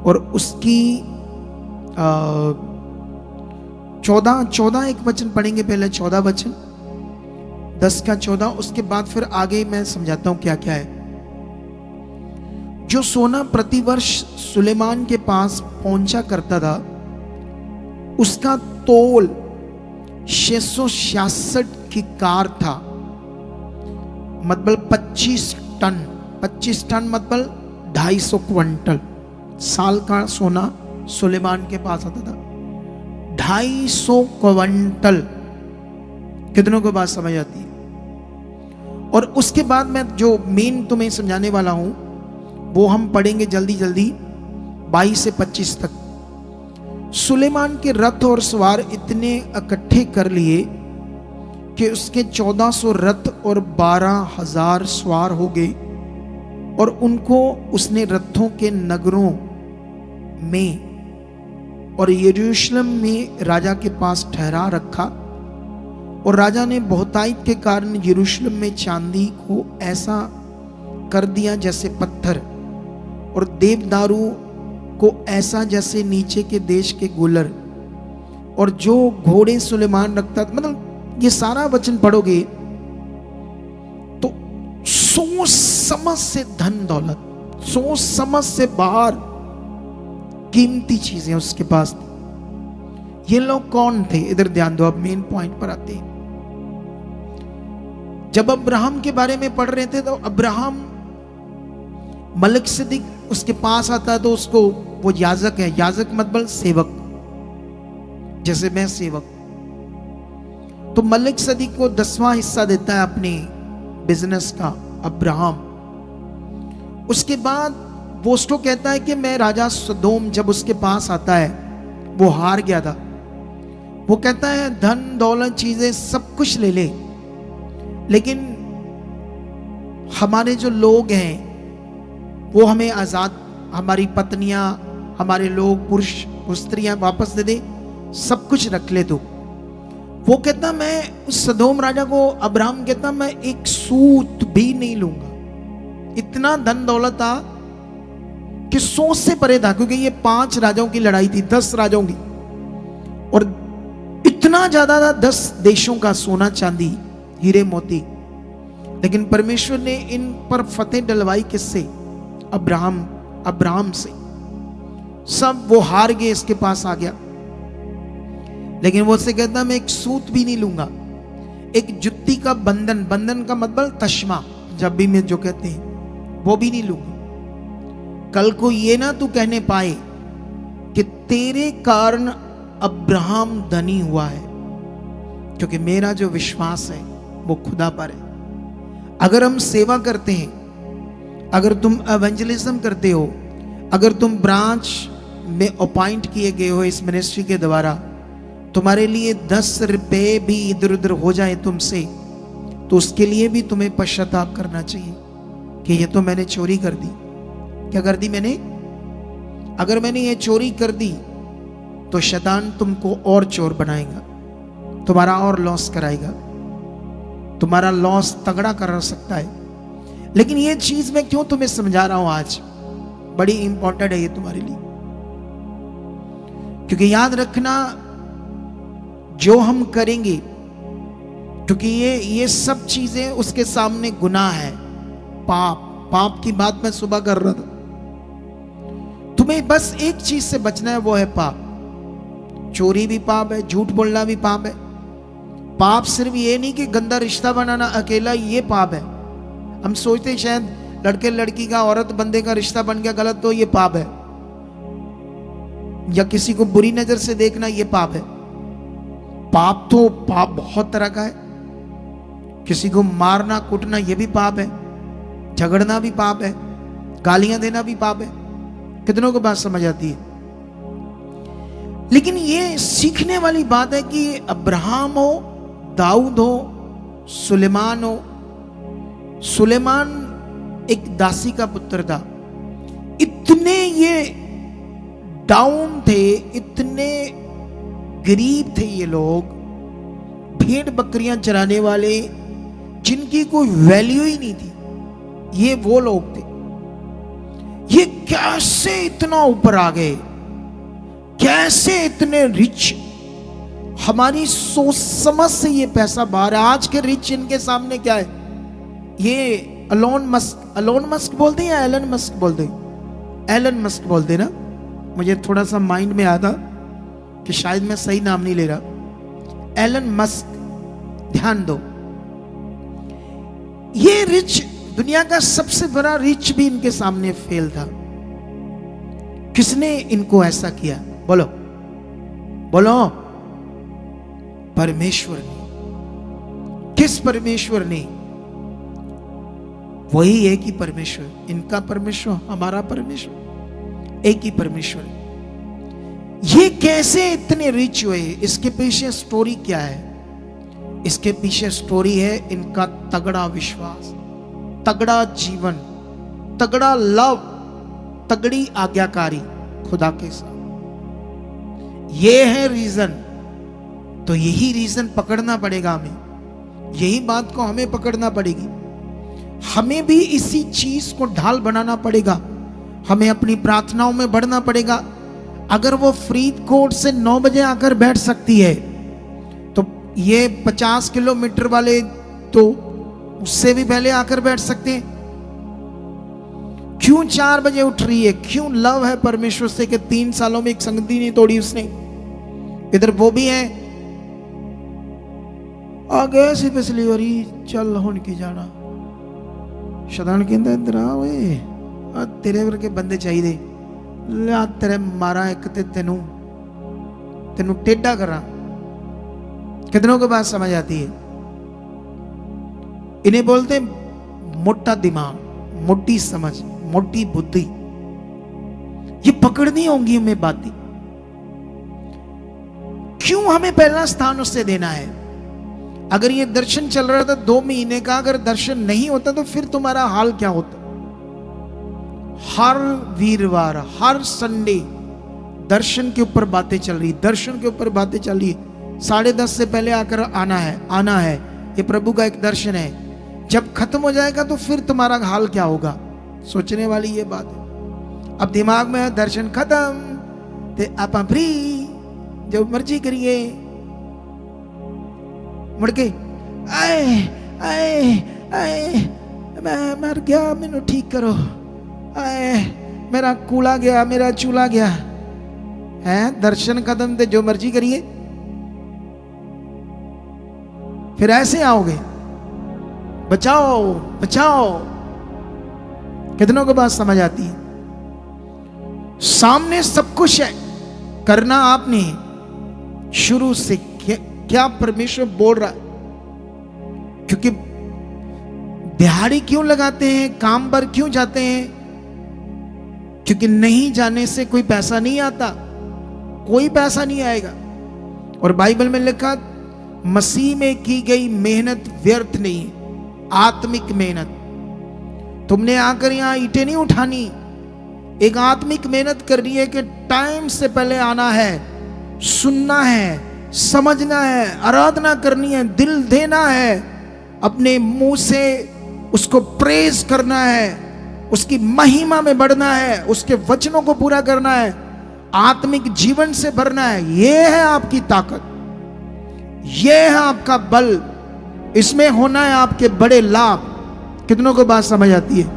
और उसकी 14 एक वचन पढ़ेंगे, पहले 14 वचन, 10 का 14, उसके बाद फिर आगे मैं समझाता हूं क्या क्या है। जो सोना प्रतिवर्ष सुलेमान के पास पहुंचा करता था, उसका तोल 666 की कार था, मतलब 25 टन। 25 टन मतलब 250 क्विंटल साल का सोना सुलेमान के पास आता था। 250 क्विंटल, कितनों को बात समझ आती है? और उसके बाद मैं जो मेन तुम्हें समझाने वाला हूं वो हम पढ़ेंगे जल्दी जल्दी 22 से 25 तक। सुलेमान के रथ और सवार इतने इकट्ठे कर लिए कि उसके 1400 रथ और 12,000 सवार हो गए, और उनको उसने रथों के नगरों में और यरूशलेम में राजा के पास ठहरा रखा। और राजा ने बहुतायत के कारण यरूशलेम में चांदी को ऐसा कर दिया जैसे पत्थर, और देवदारू को ऐसा जैसे नीचे के देश के गुलर। और जो घोड़े सुलेमान रखता था, मतलब ये सारा वचन पढ़ोगे तो सोच समझ से धन दौलत, सोच समझ से बाहर कीमती चीजें उसके पास थी। ये लोग कौन थे? इधर ध्यान दो, अब मेन पॉइंट पर आते हैं। जब अब्राहम के बारे में पढ़ रहे थे तो अब्राहम मलिकसिदिक उसके पास आता है, तो उसको, वो याजक है, याजक मतलब सेवक, जैसे मैं सेवक, तो मलिकसिदिक को 10वां हिस्सा देता है अपने बिजनेस का अब्राहम। उसके बाद वो उसको कहता है कि मैं राजा सदोम, जब उसके पास आता है, वो हार गया था, वो कहता है धन दौलत चीजें सब कुछ ले ले, लेकिन हमारे जो लोग हैं वो हमें आजाद, हमारी पत्नियां, हमारे लोग, पुरुष स्त्रियां वापस दे दे, सब कुछ रख ले। तो वो कहता मैं उस सदोम राजा को, अब्राहम कहता मैं एक सूत भी नहीं लूंगा। इतना धन दौलत था कि सोच से परे था, क्योंकि ये 5 राजाओं की लड़ाई थी, 10 राजाओं की, और इतना ज्यादा था, 10 देशों का सोना चांदी हीरे मोती। लेकिन परमेश्वर ने इन पर फतेह डलवाई किससे? अब्राहम से। सब वो हार गए, इसके पास आ गया, लेकिन वो उससे कहता मैं एक सूत भी नहीं लूंगा, एक जुत्ती का बंधन, बंधन का मतलब तश्मा पंजाबी में जो कहते हैं, वो भी नहीं लूंगा। कल को ये ना तू कहने पाए कि तेरे कारण अब्राहम धनी हुआ है, क्योंकि मेरा जो विश्वास है वो खुदा पर है। अगर हम सेवा करते हैं, अगर तुम एवेंजलिज्म करते हो, अगर तुम ब्रांच में अपॉइंट किए गए हो इस मिनिस्ट्री के द्वारा, तुम्हारे लिए 10 रुपए भी इधर उधर हो जाए तुमसे, तो उसके लिए भी तुम्हें पश्चाताप करना चाहिए कि ये तो मैंने चोरी कर दी। क्या कर दी मैंने? अगर मैंने ये चोरी कर दी तो शैतान तुमको और चोर बनाएगा, तुम्हारा और लॉस कराएगा, तुम्हारा लॉस तगड़ा कर सकता है। लेकिन ये चीज मैं क्यों तुम्हें समझा रहा हूं आज, बड़ी इंपॉर्टेंट है ये तुम्हारे लिए, क्योंकि याद रखना जो हम करेंगे, क्योंकि ये सब चीजें उसके सामने गुनाह है, पाप की बात मैं सुबह कर रहा था। तुम्हें बस एक चीज से बचना है, वो है पाप। चोरी भी पाप है, झूठ बोलना भी पाप है। पाप सिर्फ ये नहीं कि गंदा रिश्ता बनाना अकेला ये पाप है। हम सोचते हैं शायद लड़के लड़की का, औरत बंदे का रिश्ता बन गया गलत तो ये पाप है, या किसी को बुरी नजर से देखना ये पाप है। पाप बहुत तरह का है। किसी को मारना कूटना ये भी पाप है, झगड़ना भी पाप है, गालियां देना भी पाप है। कितनों को बात समझ आती है? लेकिन ये सीखने वाली बात है कि अब्राहम हो, दाऊद हो, सुलेमान हो। सुलेमान एक दासी का पुत्र था। इतने ये डाउन थे, इतने गरीब थे ये लोग, भेड़ बकरियां चराने वाले, जिनकी कोई वैल्यू ही नहीं थी, ये वो लोग थे। ये कैसे इतना ऊपर आ गए, कैसे इतने रिच हमारी सोच समझ से ये पैसा बाहर है। आज के रिच इनके सामने क्या है? ये अलोन मस्क बोलते हैं या एलन मस्क बोलते हैं? एलन मस्क बोलते ना, मुझे थोड़ा सा माइंड में आया था कि शायद मैं सही नाम नहीं ले रहा। एलन मस्क, ध्यान दो, ये रिच, दुनिया का सबसे बड़ा रिच भी इनके सामने फेल था। किसने इनको ऐसा किया? बोलो बोलो। परमेश्वर ने। किस परमेश्वर ने? वही एक ही परमेश्वर, इनका परमेश्वर, हमारा परमेश्वर, एक ही परमेश्वर। ये कैसे इतने रिच हुए? इसके पीछे स्टोरी क्या है? इसके पीछे स्टोरी है इनका तगड़ा विश्वास, तगड़ा जीवन, तगड़ा लव, तगड़ी आज्ञाकारी खुदा के साथ। ये है रीजन। तो यही रीजन पकड़ना पड़ेगा हमें, यही बात को हमें पकड़ना पड़ेगी। हमें भी इसी चीज को ढाल बनाना पड़ेगा। हमें अपनी प्रार्थनाओं में बढ़ना पड़ेगा। अगर वो फरीदकोट से 9 बजे आकर बैठ सकती है, तो ये 50 किलोमीटर वाले तो उससे भी पहले आकर बैठ सकते हैं। क्यों 4 बजे उठ रही है? क्यों लव है परमेश्वर से कि 3 सालों में एक संगति नहीं तोड़ी उसने। इधर वो भी है, आगे सी पिछली बारी चल हुन की जाना। शैतान कहता इधर आ वे, तेरे वर्गे बंदे चाहिए, ला तेरे मारा एक ते तेनू टेढ़ा करा। कितनों को बात समझ आती है? इन्हें बोलते मोटा दिमाग, मोटी समझ, मोटी बुद्धि। ये पकड़नी होंगी हमें बातें। क्यों हमें पहला स्थान उससे देना है? अगर ये दर्शन चल रहा था 2 महीने का, अगर दर्शन नहीं होता तो फिर तुम्हारा हाल क्या होता? हर वीरवार, हर संडे दर्शन के ऊपर बातें चल रही, दर्शन के ऊपर बातें चल रही। 10:30 से पहले आकर आना है, आना है। ये प्रभु का एक दर्शन है। जब खत्म हो जाएगा तो फिर तुम्हारा हाल क्या होगा? सोचने वाली ये बात है। अब दिमाग में दर्शन खत्म ते आप फ्री, जो मर्जी करिए। मुड़ के आए आए आए, मैं मर गया, मैनू ठीक करो। आए मेरा कूड़ा गया, मेरा चूल्हा गया। है दर्शन खत्म ते जो मर्जी करिए। फिर ऐसे आओगे, बचाओ बचाओ। कितनों को बात समझ आती है? सामने सब कुछ है, करना आपने शुरू से। क्या परमेश्वर बोल रहा है? क्योंकि दिहाड़ी क्यों लगाते हैं, काम पर क्यों जाते हैं? क्योंकि नहीं जाने से कोई पैसा नहीं आता, कोई पैसा नहीं आएगा। और बाइबल में लिखा, मसीह में की गई मेहनत व्यर्थ नहीं, आत्मिक मेहनत। तुमने आकर यहां ईंटें नहीं उठानी, एक आत्मिक मेहनत कर रही है कि टाइम से पहले आना है, सुनना है, समझना है, आराधना करनी है, दिल देना है, अपने मुंह से उसको प्रेज करना है, उसकी महिमा में बढ़ना है, उसके वचनों को पूरा करना है, आत्मिक जीवन से भरना है। यह है आपकी ताकत, यह है आपका बल, इसमें होना है आपके बड़े लाभ। कितनों को बात समझ आती है?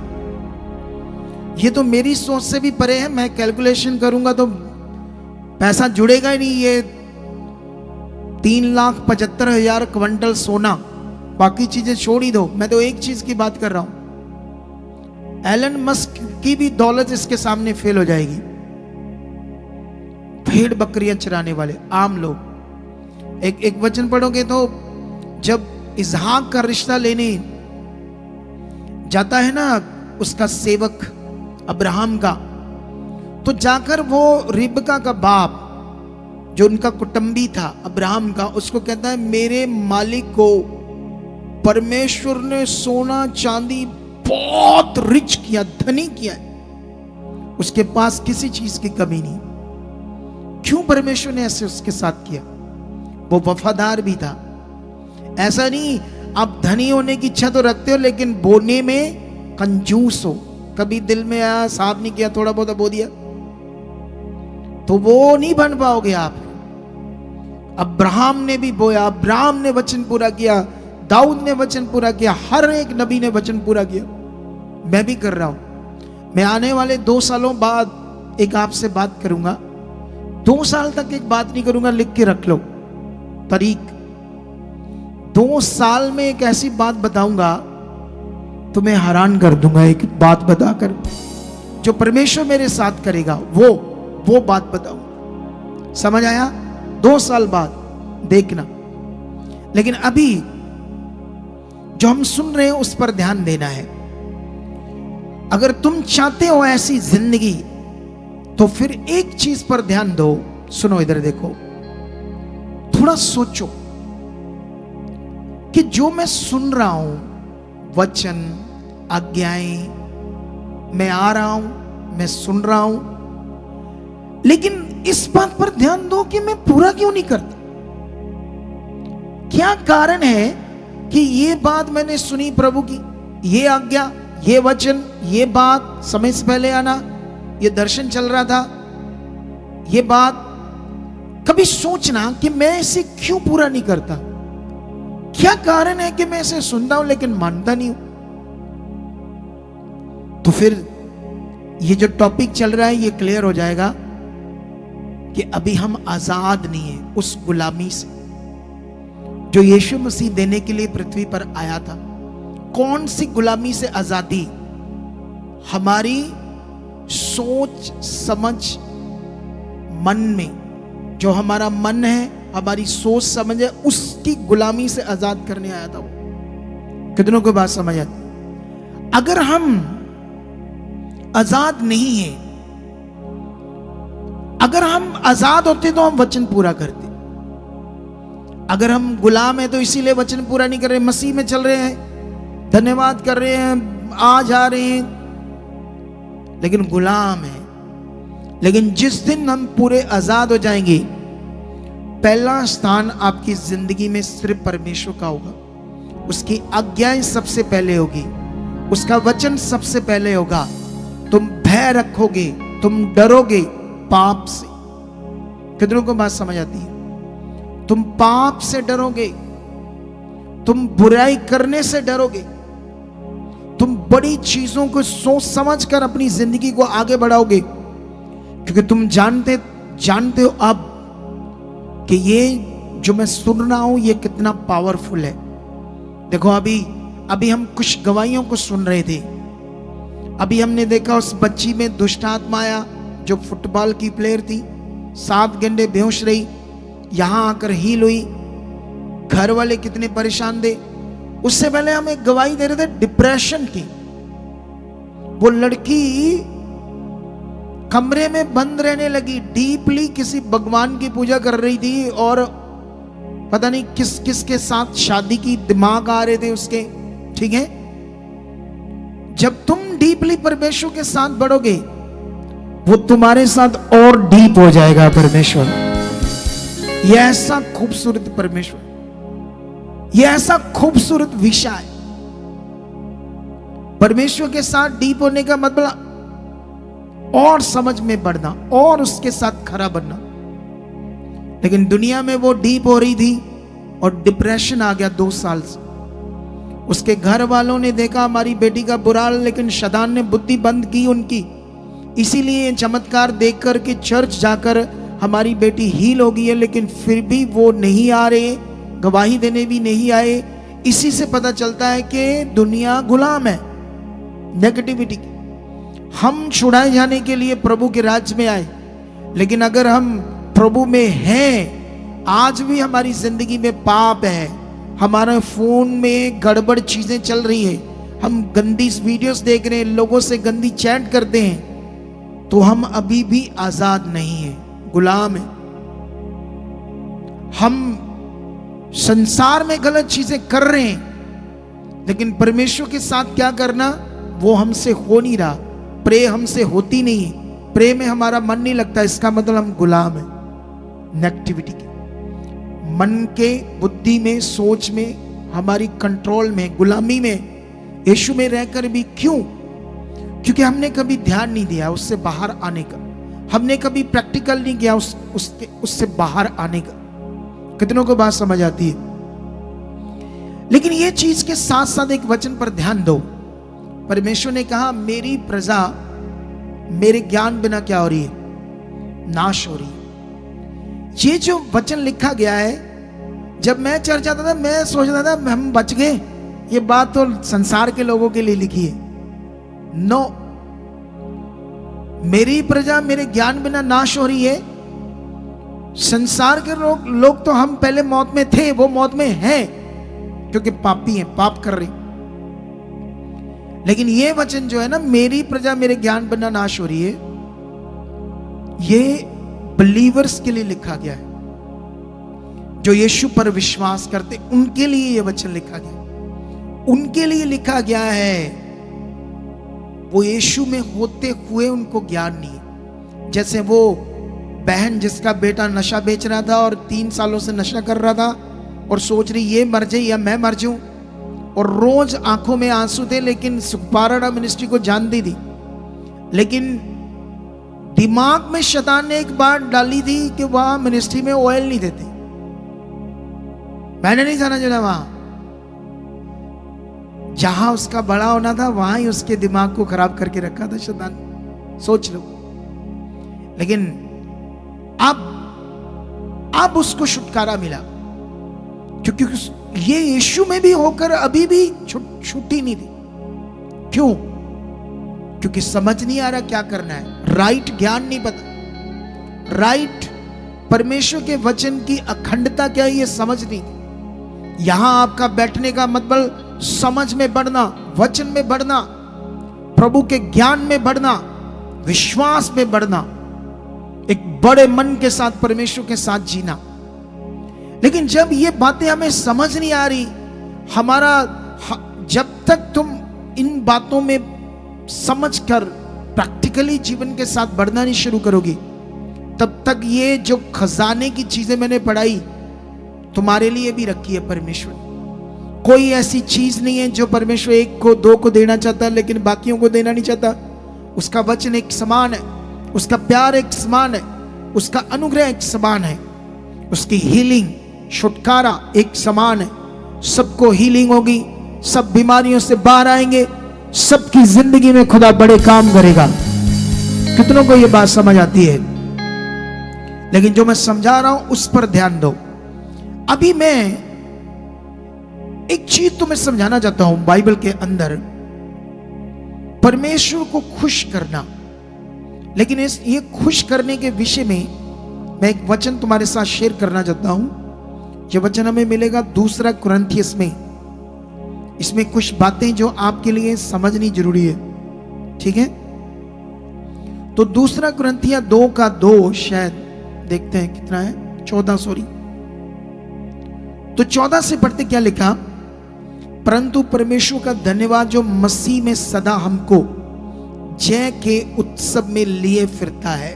ये तो मेरी सोच से भी परे है। मैं कैलकुलेशन करूंगा तो पैसा जुड़ेगा ही नहीं। ये 3,75,000 क्विंटल सोना, बाकी चीजें छोड़ ही दो। मैं तो एक चीज की बात कर रहा हूं, एलन मस्क की भी दौलत इसके सामने फेल हो जाएगी। भेड़ बकरियां चराने वाले आम लोग। एक वचन पढ़ोगे तो जब इसहाक का रिश्ता लेने जाता है ना उसका सेवक अब्राहम का, तो जाकर वो रिबका का बाप, जो उनका कुटुंबी था अब्राहम का, उसको कहता है मेरे मालिक को परमेश्वर ने सोना चांदी बहुत रिच किया, धनी किया, उसके पास किसी चीज की कमी नहीं। क्यों परमेश्वर ने ऐसे उसके साथ किया? वो वफादार भी था। ऐसा नहीं आप धनी होने की इच्छा तो रखते हो लेकिन बोने में कंजूस हो। कभी दिल में आया, साफ नहीं किया, थोड़ा बहुत बो दिया, तो वो नहीं बन पाओगे आप। अब्राहम ने भी बोया, अब्राहम ने वचन पूरा किया, दाऊद ने वचन पूरा किया, हर एक नबी ने वचन पूरा किया। मैं भी कर रहा हूं। मैं आने वाले 2 सालों बाद एक आपसे बात करूंगा। 2 साल तक एक बात नहीं करूंगा, लिख के रख लो तारीख। 2 साल में एक ऐसी बात बताऊंगा तुम्हें हैरान कर दूंगा। एक बात बताकर जो परमेश्वर मेरे साथ करेगा वो बात बताऊंगा। समझ आया? 2 साल बाद देखना। लेकिन अभी जो हम सुन रहे हैं उस पर ध्यान देना है। अगर तुम चाहते हो ऐसी जिंदगी तो फिर एक चीज पर ध्यान दो। सुनो, इधर देखो, थोड़ा सोचो कि जो मैं सुन रहा हूं, वचन, आज्ञाएं, मैं आ रहा हूं, मैं सुन रहा हूं, लेकिन इस बात पर ध्यान दो कि मैं पूरा क्यों नहीं करता। क्या कारण है कि ये बात मैंने सुनी प्रभु की, ये आज्ञा, ये वचन, ये बात समय से पहले आना, ये दर्शन चल रहा था, ये बात कभी सोचना कि मैं इसे क्यों पूरा नहीं करता। क्या कारण है कि मैं इसे सुनता हूं लेकिन मानता नहीं हूं। तो फिर ये जो टॉपिक चल रहा है ये क्लियर हो जाएगा कि अभी हम आजाद नहीं है उस गुलामी से जो यीशु मसीह देने के लिए पृथ्वी पर आया था। कौन सी गुलामी से आजादी? हमारी सोच समझ, मन में जो हमारा मन है, हमारी सोच समझ है, उसकी गुलामी से आजाद करने आया था वो। कितनों को बात समझ आती? अगर हम आजाद नहीं है, अगर हम आजाद होते तो हम वचन पूरा करते। अगर हम गुलाम है तो इसीलिए वचन पूरा नहीं कर रहे, मसीह में चल रहे हैं, धन्यवाद कर रहे हैं, आ जा रहे हैं, लेकिन गुलाम है। लेकिन जिस दिन हम पूरे आजाद हो जाएंगे, पहला स्थान आपकी जिंदगी में सिर्फ परमेश्वर का होगा। उसकी आज्ञाएं सबसे पहले होगी, उसका वचन सबसे पहले होगा। तुम भय रखोगे, तुम डरोगे पाप से। कितनों को बात समझ आती है? तुम पाप से डरोगे, तुम बुराई करने से डरोगे, तुम बड़ी चीजों को सोच समझ कर अपनी जिंदगी को आगे बढ़ाओगे, क्योंकि तुम जानते हो अब कि ये जो मैं सुन रहा हूं ये कितना पावरफुल है। देखो, अभी हम कुछ गवाहियों को सुन रहे थे। अभी हमने देखा उस बच्ची में दुष्ट आत्मा आया जो फुटबॉल की प्लेयर थी, 7 घंटे बेहोश रही, यहां आकर हील हुई। घर वाले कितने परेशान थे। उससे पहले हम एक गवाही दे रहे थे डिप्रेशन की। वो लड़की कमरे में बंद रहने लगी, डीपली किसी भगवान की पूजा कर रही थी और पता नहीं किस किस के साथ शादी की दिमाग आ रहे थे उसके। ठीक है, जब तुम डीपली परमेश्वर के साथ बढ़ोगे वो तुम्हारे साथ और डीप हो जाएगा परमेश्वर। यह ऐसा खूबसूरत परमेश्वर, यह ऐसा खूबसूरत विषय है। परमेश्वर के साथ डीप होने का मतलब और समझ में बढ़ना और उसके साथ खरा बनना। लेकिन दुनिया में वो डीप हो रही थी और डिप्रेशन आ गया 2 साल से। उसके घर वालों ने देखा हमारी बेटी का बुरा हाल, लेकिन शैतान ने बुद्धि बंद की उनकी। इसीलिए चमत्कार देख कर के चर्च जाकर हमारी बेटी हील हो गई है, लेकिन फिर भी वो नहीं आ रहे, गवाही देने भी नहीं आए। इसी से पता चलता है कि दुनिया गुलाम है नेगेटिविटी की। हम छुड़ाए जाने के लिए प्रभु के राज्य में आए, लेकिन अगर हम प्रभु में हैं, आज भी हमारी जिंदगी में पाप है, हमारे फोन में गड़बड़ चीजें चल रही है, हम गंदी वीडियोस देख रहे हैं, लोगों से गंदी चैट करते हैं, तो हम अभी भी आजाद नहीं हैं, गुलाम हैं। हम संसार में गलत चीजें कर रहे हैं, लेकिन परमेश्वर के साथ क्या करना वो हमसे हो नहीं रहा। प्रे हमसे होती नहीं है, प्रे में हमारा मन नहीं लगता, इसका मतलब हम गुलाम हैं नेगेटिविटी के। मन के, बुद्धि में, सोच में, हमारी कंट्रोल में, गुलामी में, यीशु में रहकर भी। क्यों? क्योंकि हमने कभी ध्यान नहीं दिया उससे बाहर आने का, हमने कभी प्रैक्टिकल नहीं किया उससे बाहर आने का। कितनों को बात समझ आती है? लेकिन ये चीज के साथ साथ एक वचन पर ध्यान दो। परमेश्वर ने कहा मेरी प्रजा मेरे ज्ञान बिना क्या हो रही है? नाश हो रही है। ये जो वचन लिखा गया है, जब मैं चर्च जाता था मैं सोचता था हम बच गए, ये बात तो संसार के लोगों के लिए लिखी है। नो, मेरी प्रजा मेरे ज्ञान बिना नाश हो रही है। संसार के लोग तो हम पहले मौत में थे, वो मौत में हैं क्योंकि पापी हैं, पाप कर रहे। लेकिन ये वचन जो है ना, मेरी प्रजा मेरे ज्ञान बिना नाश हो रही है, ये बिलीवर्स के लिए लिखा गया है। जो यीशु पर विश्वास करते उनके लिए ये वचन लिखा गया, उनके लिए लिखा गया है। वो यीशु में होते हुए उनको ज्ञान नहीं है। जैसे वो बहन जिसका बेटा नशा बेच रहा था और 3 सालों से नशा कर रहा था और सोच रही ये मर जाए या मैं मर जाऊं, और रोज आंखों में आंसू थे, लेकिन सुखपाराडा मिनिस्ट्री को जानती थी। लेकिन दिमाग में शैतान ने एक बात डाली थी कि वहां मिनिस्ट्री में ऑयल नहीं देते, मैंने नहीं जाना चाहता वहां। जहां उसका बड़ा होना था वहां ही उसके दिमाग को खराब करके रखा था शैतान, सोच लो। लेकिन अब उसको छुटकारा मिला, क्योंकि ये यीशु में भी होकर अभी भी छुट्टी नहीं दी। क्यों? क्योंकि समझ नहीं आ रहा क्या करना है, राइट ज्ञान नहीं पता, राइट परमेश्वर के वचन की अखंडता क्या है ये समझ नहीं थी। यहां आपका बैठने का मतलब समझ में बढ़ना, वचन में बढ़ना, प्रभु के ज्ञान में बढ़ना, विश्वास में बढ़ना, एक बड़े मन के साथ परमेश्वर के साथ जीना। लेकिन जब ये बातें हमें समझ नहीं आ रही, जब तक तुम इन बातों में समझकर प्रैक्टिकली जीवन के साथ बढ़ना नहीं शुरू करोगी, तब तक ये जो खजाने की चीजें मैंने पढ़ाई तुम्हारे लिए भी रखी है परमेश्वर। कोई ऐसी चीज नहीं है जो परमेश्वर 1 को 2 को देना चाहता है लेकिन बाकियों को देना नहीं चाहता। उसका वचन एक समान है, उसका प्यार एक समान है, उसका अनुग्रह एक समान है, उसकी हीलिंग छुटकारा एक समान है। सबको हीलिंग होगी, सब बीमारियों से बाहर आएंगे, सबकी जिंदगी में खुदा बड़े काम करेगा। कितनों को यह बात समझ आती है? लेकिन जो मैं समझा रहा हूं उस पर ध्यान दो। अभी मैं एक चीज तुम्हें समझाना चाहता हूं। बाइबल के अंदर परमेश्वर को खुश करना, लेकिन ये खुश करने के विषय में मैं एक वचन तुम्हारे साथ शेयर करना चाहता हूं। ये वचन हमें मिलेगा 2 कुरिन्थियस में। इसमें कुछ बातें जो आपके लिए समझनी जरूरी है, ठीक है? तो 2 कुरिन्थिया 2:2 शायद देखते हैं कितना है, 14 सॉरी। तो 14 से पढ़ते क्या लिखा? परंतु परमेश्वर का धन्यवाद जो मसीह में सदा हमको जय के उत्सव में लिए फिरता है।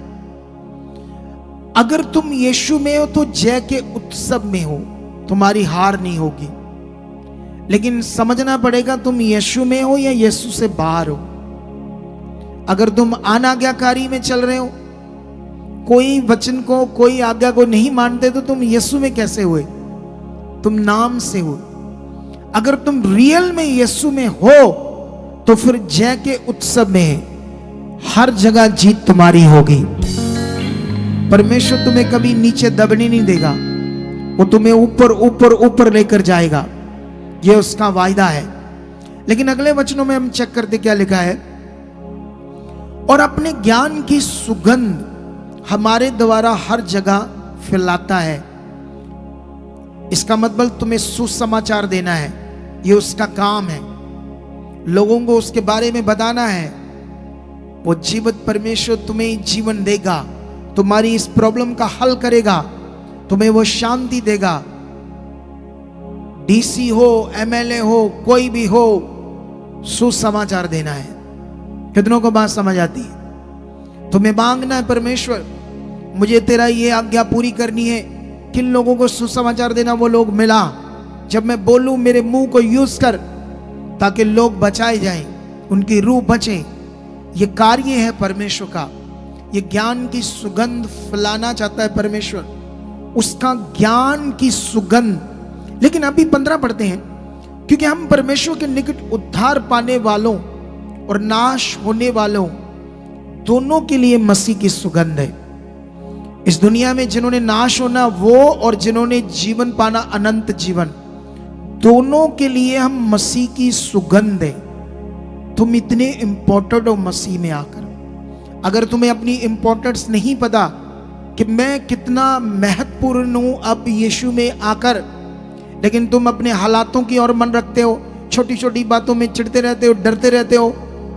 अगर तुम यीशु में हो तो जय के उत्सव में हो, तुम्हारी हार नहीं होगी। लेकिन समझना पड़ेगा तुम यीशु में हो या यीशु से बाहर हो। अगर तुम अनाज्ञाकारी में चल रहे हो, कोई वचन को कोई आज्ञा को नहीं मानते, तो तुम यीशु में कैसे हुए? तुम नाम से हो। अगर तुम रियल में यीशु में हो तो फिर जय के उत्सव में हर जगह जीत तुम्हारी होगी। परमेश्वर तुम्हें कभी नीचे दबने नहीं देगा, वो तुम्हें ऊपर ऊपर ऊपर लेकर जाएगा, ये उसका वायदा है। लेकिन अगले वचनों में हम चेक करते क्या लिखा है? और अपने ज्ञान की सुगंध हमारे द्वारा हर जगह फैलाता है। इसका मतलब तुम्हें सुसमाचार देना है, ये उसका काम है। लोगों को उसके बारे में बताना है। वो जीवित परमेश्वर तुम्हें जीवन देगा, तुम्हारी इस प्रॉब्लम का हल करेगा, तुम्हें वो शांति देगा। डीसी हो, एमएलए हो, कोई भी हो, सुसमाचार देना है। कितनों को बात समझ आती है? तुम्हें मांगना है, परमेश्वर मुझे तेरा ये आज्ञा पूरी करनी है। किन लोगों को सुसमाचार देना? वो लोग मिला जब मैं बोलूं मेरे मुंह को यूज कर, ताकि लोग बचाए जाएं, उनकी रूह बचे। ये कार्य है परमेश्वर का। ये ज्ञान की सुगंध फैलाना चाहता है परमेश्वर। उसका ज्ञान की सुगंध। लेकिन अभी 15 पढ़ते हैं, क्योंकि हम परमेश्वर के निकट उद्धार पाने वालों और नाश होने वालों दोनों के लिए मसीह की सुगंध है। इस दुनिया में जिन्होंने नाश होना वो, और जिन्होंने जीवन पाना अनंत जीवन, दोनों के लिए हम मसीह की सुगंध है। तुम इतने इंपॉर्टेंट हो मसीह में आकर। अगर तुम्हें अपनी इंपॉर्टेंस नहीं पता कि मैं कितना महत्वपूर्ण हूं अब यीशु में आकर, लेकिन तुम अपने हालातों की ओर मन रखते हो, छोटी छोटी बातों में चिढ़ते रहते हो, डरते रहते हो,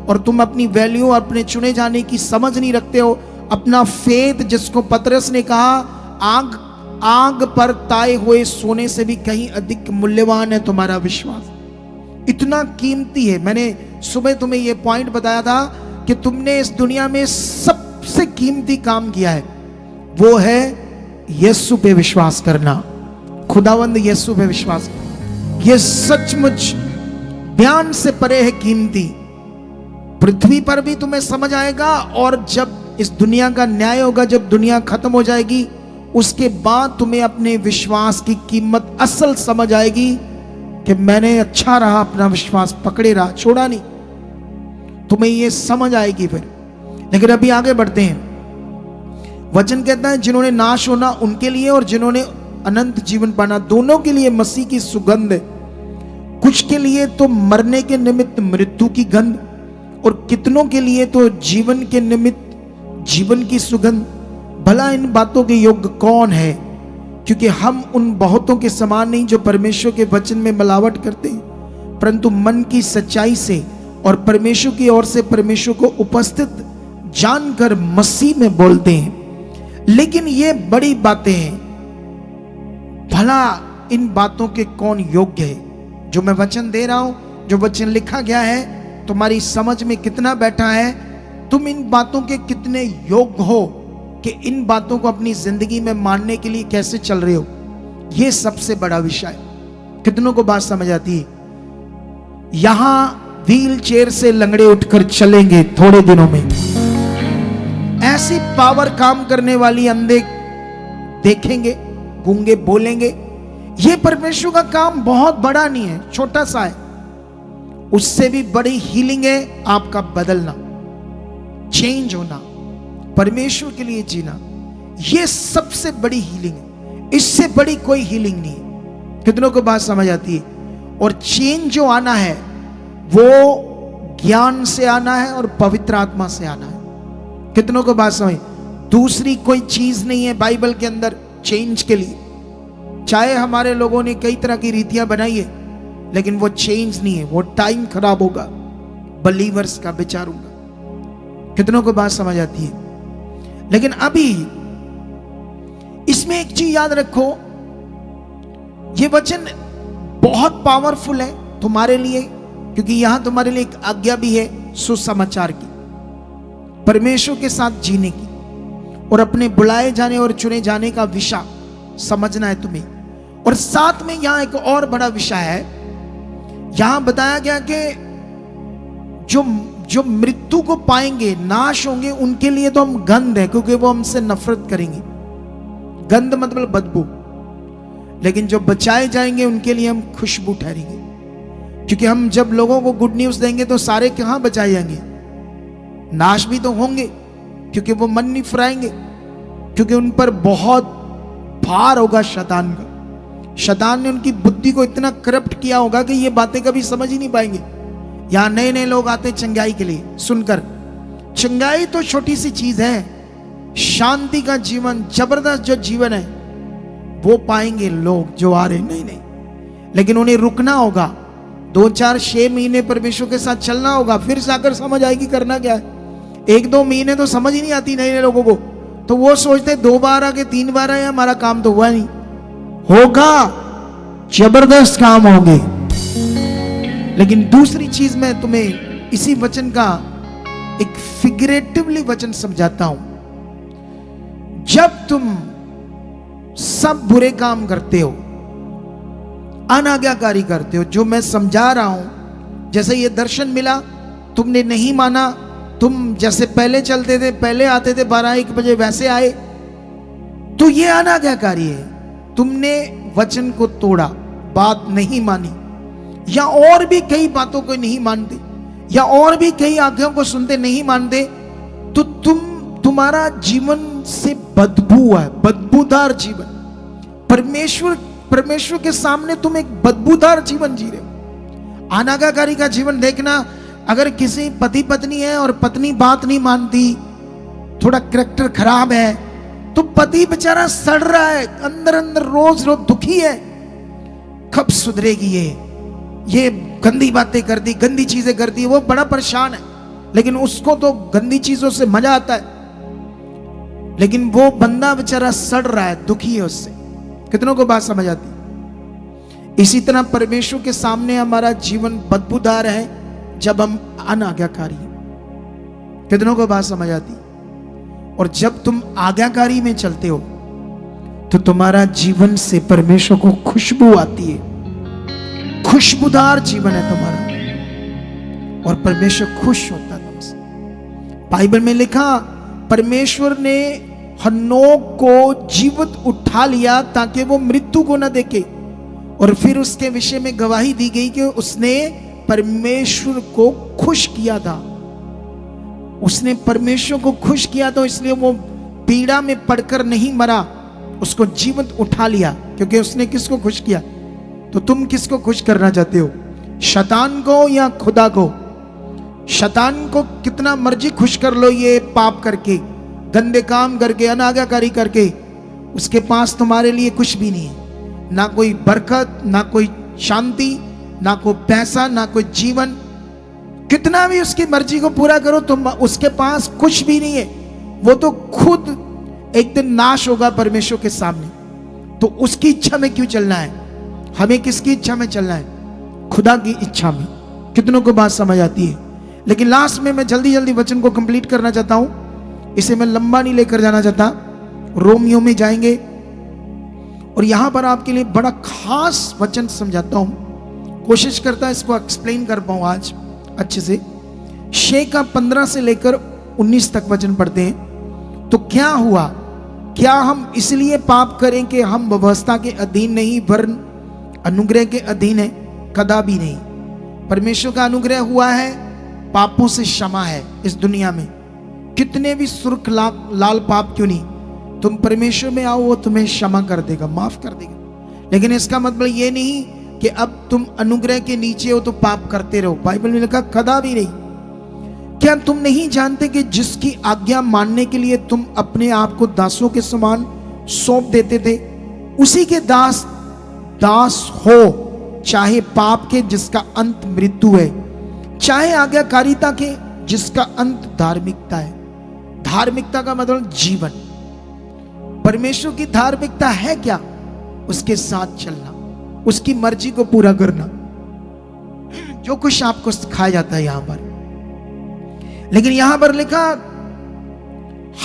और तुम अपनी वैल्यू, अपने चुने जाने की समझ नहीं रखते हो। अपना फेथ, जिसको पतरस ने कहा आग आग पर ताए हुए सोने से भी कहीं अधिक मूल्यवान है तुम्हारा विश्वास, इतना कीमती है। मैंने सुबह तुम्हें यह पॉइंट बताया था कि तुमने इस दुनिया में सबसे कीमती काम किया है, वो है यीशु पे विश्वास करना, खुदावंद यीशु पे विश्वास करना। यह सचमुच बयान से परे है कीमती। पृथ्वी पर भी तुम्हें समझ आएगा, और जब इस दुनिया का न्याय होगा, जब दुनिया खत्म हो जाएगी, उसके बाद तुम्हें अपने विश्वास की कीमत असल समझ आएगी कि मैंने अच्छा रहा, अपना विश्वास पकड़े रहा, छोड़ा नहीं। तुम्हें यह समझ आएगी फिर। लेकिन अभी आगे बढ़ते हैं। वचन कहता है जिन्होंने नाश होना उनके लिए और जिन्होंने अनंत जीवन पाना दोनों के लिए मसीह की सुगंध है। कुछ के लिए तो मरने के निमित्त मृत्यु की गंध, और कितनों के लिए तो जीवन के निमित्त जीवन की सुगंध। भला इन बातों के योग्य कौन है? क्योंकि हम उन बहुतों के समान नहीं जो परमेश्वर के वचन में मिलावट करते हैं, परंतु मन की सच्चाई से और परमेश्वर की ओर से परमेश्वर को उपस्थित जानकर मसीह में बोलते हैं। लेकिन ये बड़ी बातें हैं, भला इन बातों के कौन योग्य है? जो मैं वचन दे रहा हूं, जो वचन लिखा गया है, तुम्हारी समझ में कितना बैठा है? तुम इन बातों के कितने योग्य हो कि इन बातों को अपनी जिंदगी में मानने के लिए कैसे चल रहे हो? यह सबसे बड़ा विषय है। कितनों को बात समझ आती है? यहां व्हील चेयर से लंगड़े उठकर चलेंगे थोड़े दिनों में। ऐसी पावर काम करने वाली अंधे देखेंगे, गूंगे बोलेंगे। यह परमेश्वर का काम बहुत बड़ा नहीं है, छोटा सा है। उससे भी बड़ी हीलिंग है आपका बदलना, चेंज होना, परमेश्वर के लिए जीना। यह सबसे बड़ी हीलिंग है, इससे बड़ी कोई हीलिंग नहीं है। कितनों को बात समझ आती है? और चेंज जो आना है वो ज्ञान से आना है और पवित्र आत्मा से आना है। कितनों को बात समझ? दूसरी कोई चीज नहीं है बाइबल के अंदर चेंज के लिए। चाहे हमारे लोगों ने कई तरह की रीतियां बनाई है, लेकिन वो चेंज नहीं है। वो टाइम खराब होगा बलीवर्स का, विचारों का। कितनों को बात समझ आती है? लेकिन अभी इसमें एक चीज याद रखो, ये वचन बहुत पावरफुल है तुम्हारे लिए, क्योंकि यहां तुम्हारे लिए एक आज्ञा भी है सुसमाचार की, परमेश्वर के साथ जीने की, और अपने बुलाए जाने और चुने जाने का विषय समझना है तुम्हें। और साथ में यहां एक और बड़ा विषय है। यहां बताया गया कि जो मृत्यु को पाएंगे, नाश होंगे, उनके लिए तो हम गंध है, क्योंकि वो हमसे नफरत करेंगे। गंध मतलब बदबू। लेकिन जो बचाए जाएंगे उनके लिए हम खुशबू ठहरेंगे, क्योंकि हम जब लोगों को गुड न्यूज देंगे तो सारे कहां बचाए जाएंगे? नाश भी तो होंगे, क्योंकि वो मन नहीं फुराएंगे, क्योंकि उन पर बहुत भार होगा शैतान का। शैतान ने उनकी बुद्धि को इतना करप्ट किया होगा कि ये बातें कभी समझ ही नहीं पाएंगे। यहां नए नए लोग आते चंगाई के लिए, सुनकर चंगाई तो छोटी सी चीज है, शांति का जीवन, जबरदस्त जो जीवन है वो पाएंगे लोग जो आ रहे। नहीं, लेकिन उन्हें रुकना होगा, 2-4-6 महीने परमेश्वर के साथ चलना होगा, फिर जाकर समझ आएगी करना क्या है। 1-2 महीने तो समझ ही नहीं आती नए नए लोगों को, तो वो सोचते 2 बार आके 3 बार आए, हमारा काम तो हुआ नहीं। होगा, जबरदस्त काम होंगे। लेकिन दूसरी चीज मैं तुम्हें इसी वचन का एक फिगरेटिवली वचन समझाता हूं। जब तुम सब बुरे काम करते हो, अनाज्ञाकारी करते हो, जो मैं समझा रहा हूं, जैसे ये दर्शन मिला, तुमने नहीं माना, तुम जैसे पहले चलते थे, पहले आते थे 12-1 बजे, वैसे आए, तो ये अनाज्ञाकारी है। तुमने वचन को तोड़ा, बात नहीं मानी, या और भी कई बातों को नहीं मानते, या और भी कई आज्ञाओं को सुनते नहीं मानते, तो तुम्हारा जीवन से बदबू है, बदबूदार जीवन। परमेश्वर के सामने तुम एक बदबूदार जीवन जी रहे हो। अनाज्ञाकारी का जीवन देखना, अगर किसी पति पत्नी है और पत्नी बात नहीं मानती, थोड़ा कैरेक्टर खराब है, तो पति बेचारा सड़ रहा है, अंदर अंदर रोज रोज दुखी है। कब सुधरेगी ये गंदी बातें करती, गंदी चीजें करती है, वो बड़ा परेशान है। लेकिन उसको तो गंदी चीजों से मजा आता है, लेकिन वो बंदा बेचारा सड़ रहा है, दुखी है उससे। कितनों को बात समझ आती? इसी तरह परमेश्वर के सामने हमारा जीवन बदबूदार है जब हम अनाज्ञाकारी हैं। कितनों को बात समझ आती? और जब तुम आज्ञाकारी में चलते हो तो तुम्हारा जीवन से परमेश्वर को खुशबू आती है, खुशबूदार जीवन है तुम्हारा, और परमेश्वर खुश होता है तुमसे। बाइबल में लिखा, परमेश्वर ने हनोक को जीवित उठा लिया ताकि वो मृत्यु को न देखे, और फिर उसके विषय में गवाही दी गई कि उसने परमेश्वर को खुश किया था। उसने परमेश्वर को खुश किया, तो इसलिए वो पीड़ा में पड़कर नहीं मरा, उसको जीवित उठा लिया, क्योंकि उसने किसको खुश किया। तो तुम किसको खुश करना चाहते हो, शैतान को या खुदा को? शैतान को कितना मर्जी खुश कर लो, ये पाप करके, गंदे काम करके, अनाज्ञाकारी करके, उसके पास तुम्हारे लिए कुछ भी नहीं है। ना कोई बरकत, ना कोई शांति, ना कोई पैसा, ना कोई जीवन। कितना भी उसकी मर्जी को पूरा करो, तुम उसके पास कुछ भी नहीं है। वो तो खुद एक दिन नाश होगा परमेश्वर के सामने। तो उसकी इच्छा में क्यों चलना है? हमें किसकी इच्छा में चलना है? खुदा की इच्छा में। कितनों को बात समझ आती है? लेकिन लास्ट में मैं जल्दी जल्दी वचन को कंप्लीट करना चाहता हूं, इसे मैं लंबा नहीं लेकर जाना चाहता। रोमियो में जाएंगे और यहां पर आपके लिए बड़ा खास वचन समझाता हूं, कोशिश करता इसको एक्सप्लेन कर पाऊं आज अच्छे से। 6 का 15 से लेकर 19 तक वचन पढ़ते हैं। तो क्या हुआ? क्या हम इसलिए पाप करें कि हम व्यवस्था के अधीन नहीं वरन अनुग्रह के अधीन है? कदापि नहीं। परमेश्वर का अनुग्रह हुआ है, पापों से क्षमा है। इस दुनिया में कितने भी सुर्ख लाल पाप क्यों नहीं, तुम परमेश्वर में आओ, वो तुम्हें क्षमा कर देगा, माफ कर देगा। लेकिन इसका मतलब ये नहीं कि अब तुम अनुग्रह के नीचे हो तो पाप करते रहो। बाइबल में लिखा कदापि नहीं। क्या तुम नहीं जानते कि जिसकी आज्ञा मानने के लिए तुम अपने आप को दासों के समान सौंप देते थे, उसी के दास हो, चाहे पाप के जिसका अंत मृत्यु है, चाहे आज्ञाकारिता के जिसका अंत धार्मिकता है। धार्मिकता का मतलब जीवन। परमेश्वर की धार्मिकता है क्या? उसके साथ चलना, उसकी मर्जी को पूरा करना, जो कुछ आपको सिखाया जाता है यहां पर। लेकिन यहां पर लिखा,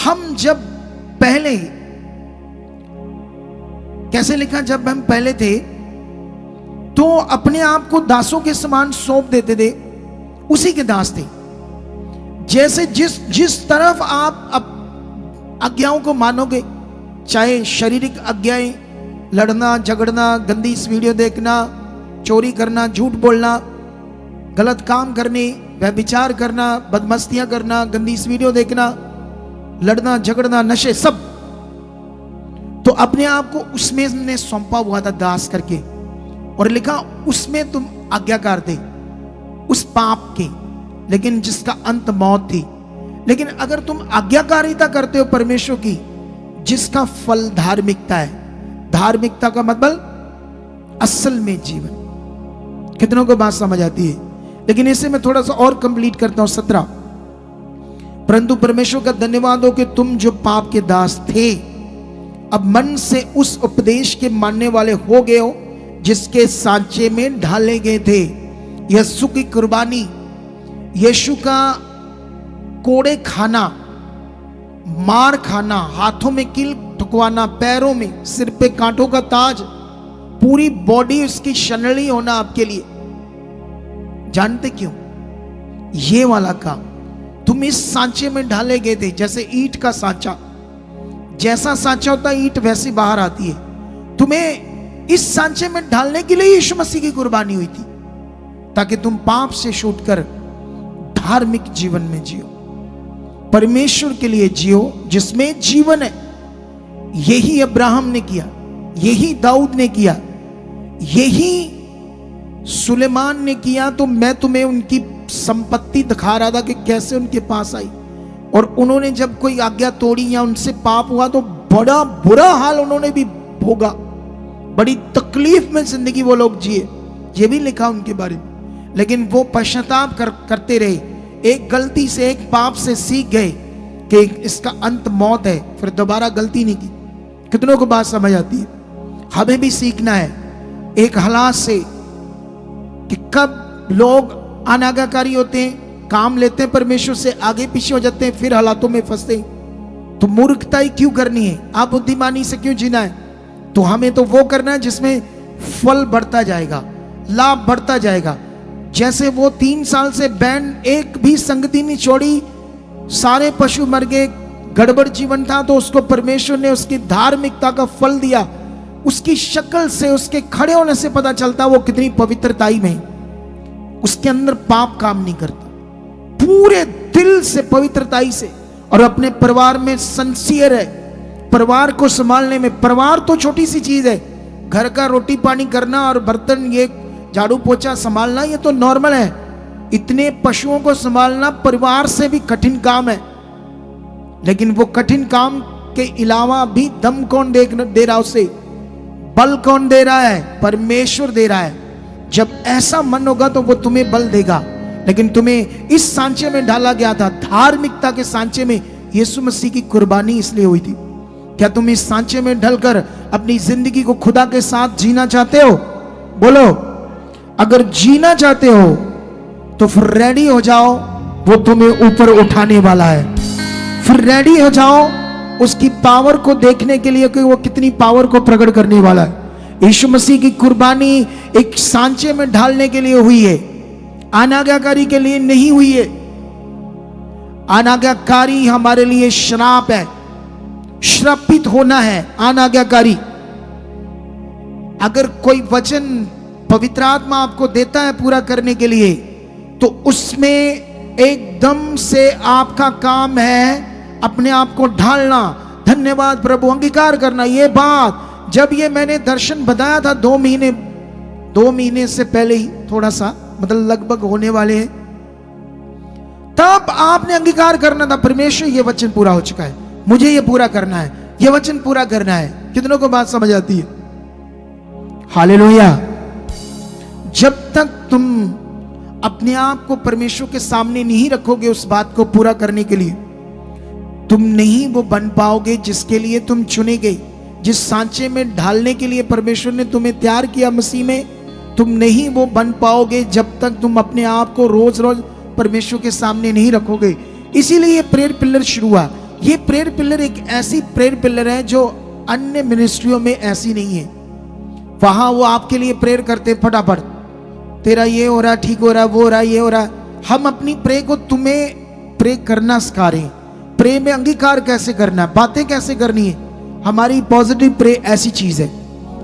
हम जब पहले, कैसे लिखा? जब हम पहले थे तो अपने आप को दासों के समान सौंप देते थे, उसी के दास थे। जैसे जिस तरफ आप आज्ञाओं को मानोगे, चाहे शारीरिक आज्ञाएं, लड़ना झगड़ना, गंदी वीडियो देखना, चोरी करना, झूठ बोलना, गलत काम करने, व्यभिचार करना, बदमस्तियां करना, गंदी वीडियो देखना, लड़ना झगड़ना, नशे, सब, तो अपने आप को उसमें ने सौंपा हुआ था दास करके। और लिखा उसमें तुम आज्ञाकार थे, उस पाप के, लेकिन जिसका अंत मौत थी। लेकिन अगर तुम आज्ञाकारिता करते हो परमेश्वर की, जिसका फल धार्मिकता है। धार्मिकता का मतलब असल में जीवन। कितनों को बात समझ आती है? लेकिन इसे मैं थोड़ा सा और कंप्लीट करता हूं। 17, परंतु परमेश्वर का धन्यवाद हो कि तुम जो पाप के दास थे, अब मन से उस उपदेश के मानने वाले हो गए हो जिसके सांचे में ढाले गए थे। यीशु की कुर्बानी, यीशु का कोड़े खाना, मार खाना, हाथों में कील ठुकवाना, पैरों में, सिर पे कांटों का ताज, पूरी बॉडी उसकी शनली होना आपके लिए। जानते क्यों? ये वाला काम। तुम इस सांचे में ढाले गए थे, जैसे ईंट का सांचा, जैसा सांचा होता है ईंट वैसी बाहर आती है। तुम्हें इस सांचे में ढालने के लिए यीशु मसीह की कुर्बानी हुई थी, ताकि तुम पाप से छूटकर धार्मिक जीवन में जियो, परमेश्वर के लिए जियो जिसमें जीवन है। यही अब्राहम ने किया, यही दाऊद ने किया, यही सुलेमान ने किया। तो मैं तुम्हें उनकी संपत्ति दिखा रहा था कि कैसे उनके पास आई, और उन्होंने जब कोई आज्ञा तोड़ी या उनसे पाप हुआ तो बड़ा बुरा हाल उन्होंने भी भोगा, बड़ी तकलीफ में जिंदगी वो लोग जिए, ये भी लिखा उनके बारे में। लेकिन वो पश्चाताप करते रहे, एक गलती से, एक पाप से सीख गए कि इसका अंत मौत है, फिर दोबारा गलती नहीं की। कितनों को बात समझ आती है? हमें भी सीखना है एक हालात से कि कब लोग अनाज्ञाकारी होते हैं, काम लेते हैं परमेश्वर से, आगे पीछे हो जाते हैं, फिर हालातों में फंसते हैं। तो मूर्खताई क्यों करनी है? आप बुद्धिमानी से क्यों जीना है? तो हमें तो वो करना है जिसमें फल बढ़ता जाएगा, लाभ बढ़ता जाएगा। जैसे वो 3 साल से बैंड एक भी संगति नहीं छोड़ी, सारे पशु मर गए, गड़बड़ जीवन था, तो उसको परमेश्वर ने उसकी धार्मिकता का फल दिया। उसकी शक्ल से, उसके खड़े होने से पता चलता वो कितनी पवित्रताई में, उसके अंदर पाप काम नहीं करता, पूरे दिल से पवित्रताई से, और अपने परिवार में सिंसियर है। परिवार को संभालने में, परिवार तो छोटी सी चीज है, घर का रोटी पानी करना और बर्तन, ये झाड़ू पोछा संभालना, ये तो नॉर्मल है। इतने पशुओं को संभालना परिवार से भी कठिन काम है। लेकिन वो कठिन काम के अलावा भी दम कौन दे रहा, उसे बल कौन दे रहा है? परमेश्वर दे रहा है। जब ऐसा मन होगा तो वो तुम्हें बल देगा। लेकिन तुम्हें इस सांचे में डाला गया था, धार्मिकता के सांचे में यीशु मसीह की कुर्बानी इसलिए हुई थी। क्या तुम इस सांचे में ढलकर अपनी जिंदगी को खुदा के साथ जीना चाहते हो? बोलो, अगर जीना चाहते हो तो फिर रेडी हो जाओ, वो तुम्हें ऊपर उठाने वाला है। फिर रेडी हो जाओ उसकी पावर को देखने के लिए कि वो कितनी पावर को प्रकट करने वाला है। यीशु मसीह की कुर्बानी एक सांचे में ढालने के लिए हुई है, अनाज्ञाकारी के लिए नहीं हुई है। अनाज्ञाकारी हमारे लिए श्राप है, श्रापित होना है अनाज्ञाकारी। अगर कोई वचन पवित्र आत्मा आपको देता है पूरा करने के लिए, तो उसमें एकदम से आपका काम है अपने आप को ढालना। धन्यवाद प्रभु, अंगीकार करना। ये बात जब ये मैंने दर्शन बताया था 2 महीने से पहले ही, थोड़ा सा मतलब लगभग होने वाले हैं, तब आपने अंगीकार करना था, परमेश्वर ये वचन पूरा हो चुका है, मुझे ये पूरा करना है, ये वचन पूरा करना है। कितनों को बात समझ आती है? हालेलुया। जब तक तुम अपने आप को परमेश्वर के सामने नहीं रखोगे उस बात को पूरा करने के लिए, तुम नहीं वो बन पाओगे जिसके लिए तुम चुने गए, जिस सांचे में ढालने के लिए परमेश्वर ने तुम्हें तैयार किया मसीह में, तुम नहीं वो बन पाओगे जब तक तुम अपने आप को रोज रोज परमेश्वर के सामने नहीं रखोगे। इसीलिए ये प्रेयर पिलर शुरू हुआ। ये प्रेयर पिलर एक ऐसी प्रेयर पिलर है जो अन्य मिनिस्ट्रियों में ऐसी नहीं है। वहां वो आपके लिए प्रेयर करते फटाफट, तेरा ये हो रहा, ठीक हो रहा, वो हो रहा, ये हो रहा। हम अपनी प्रे को तुम्हें प्रे करना सिखा रहे हैं। प्रे में अंगीकार कैसे करना है, बातें कैसे करनी है। हमारी पॉजिटिव प्रे ऐसी चीज है।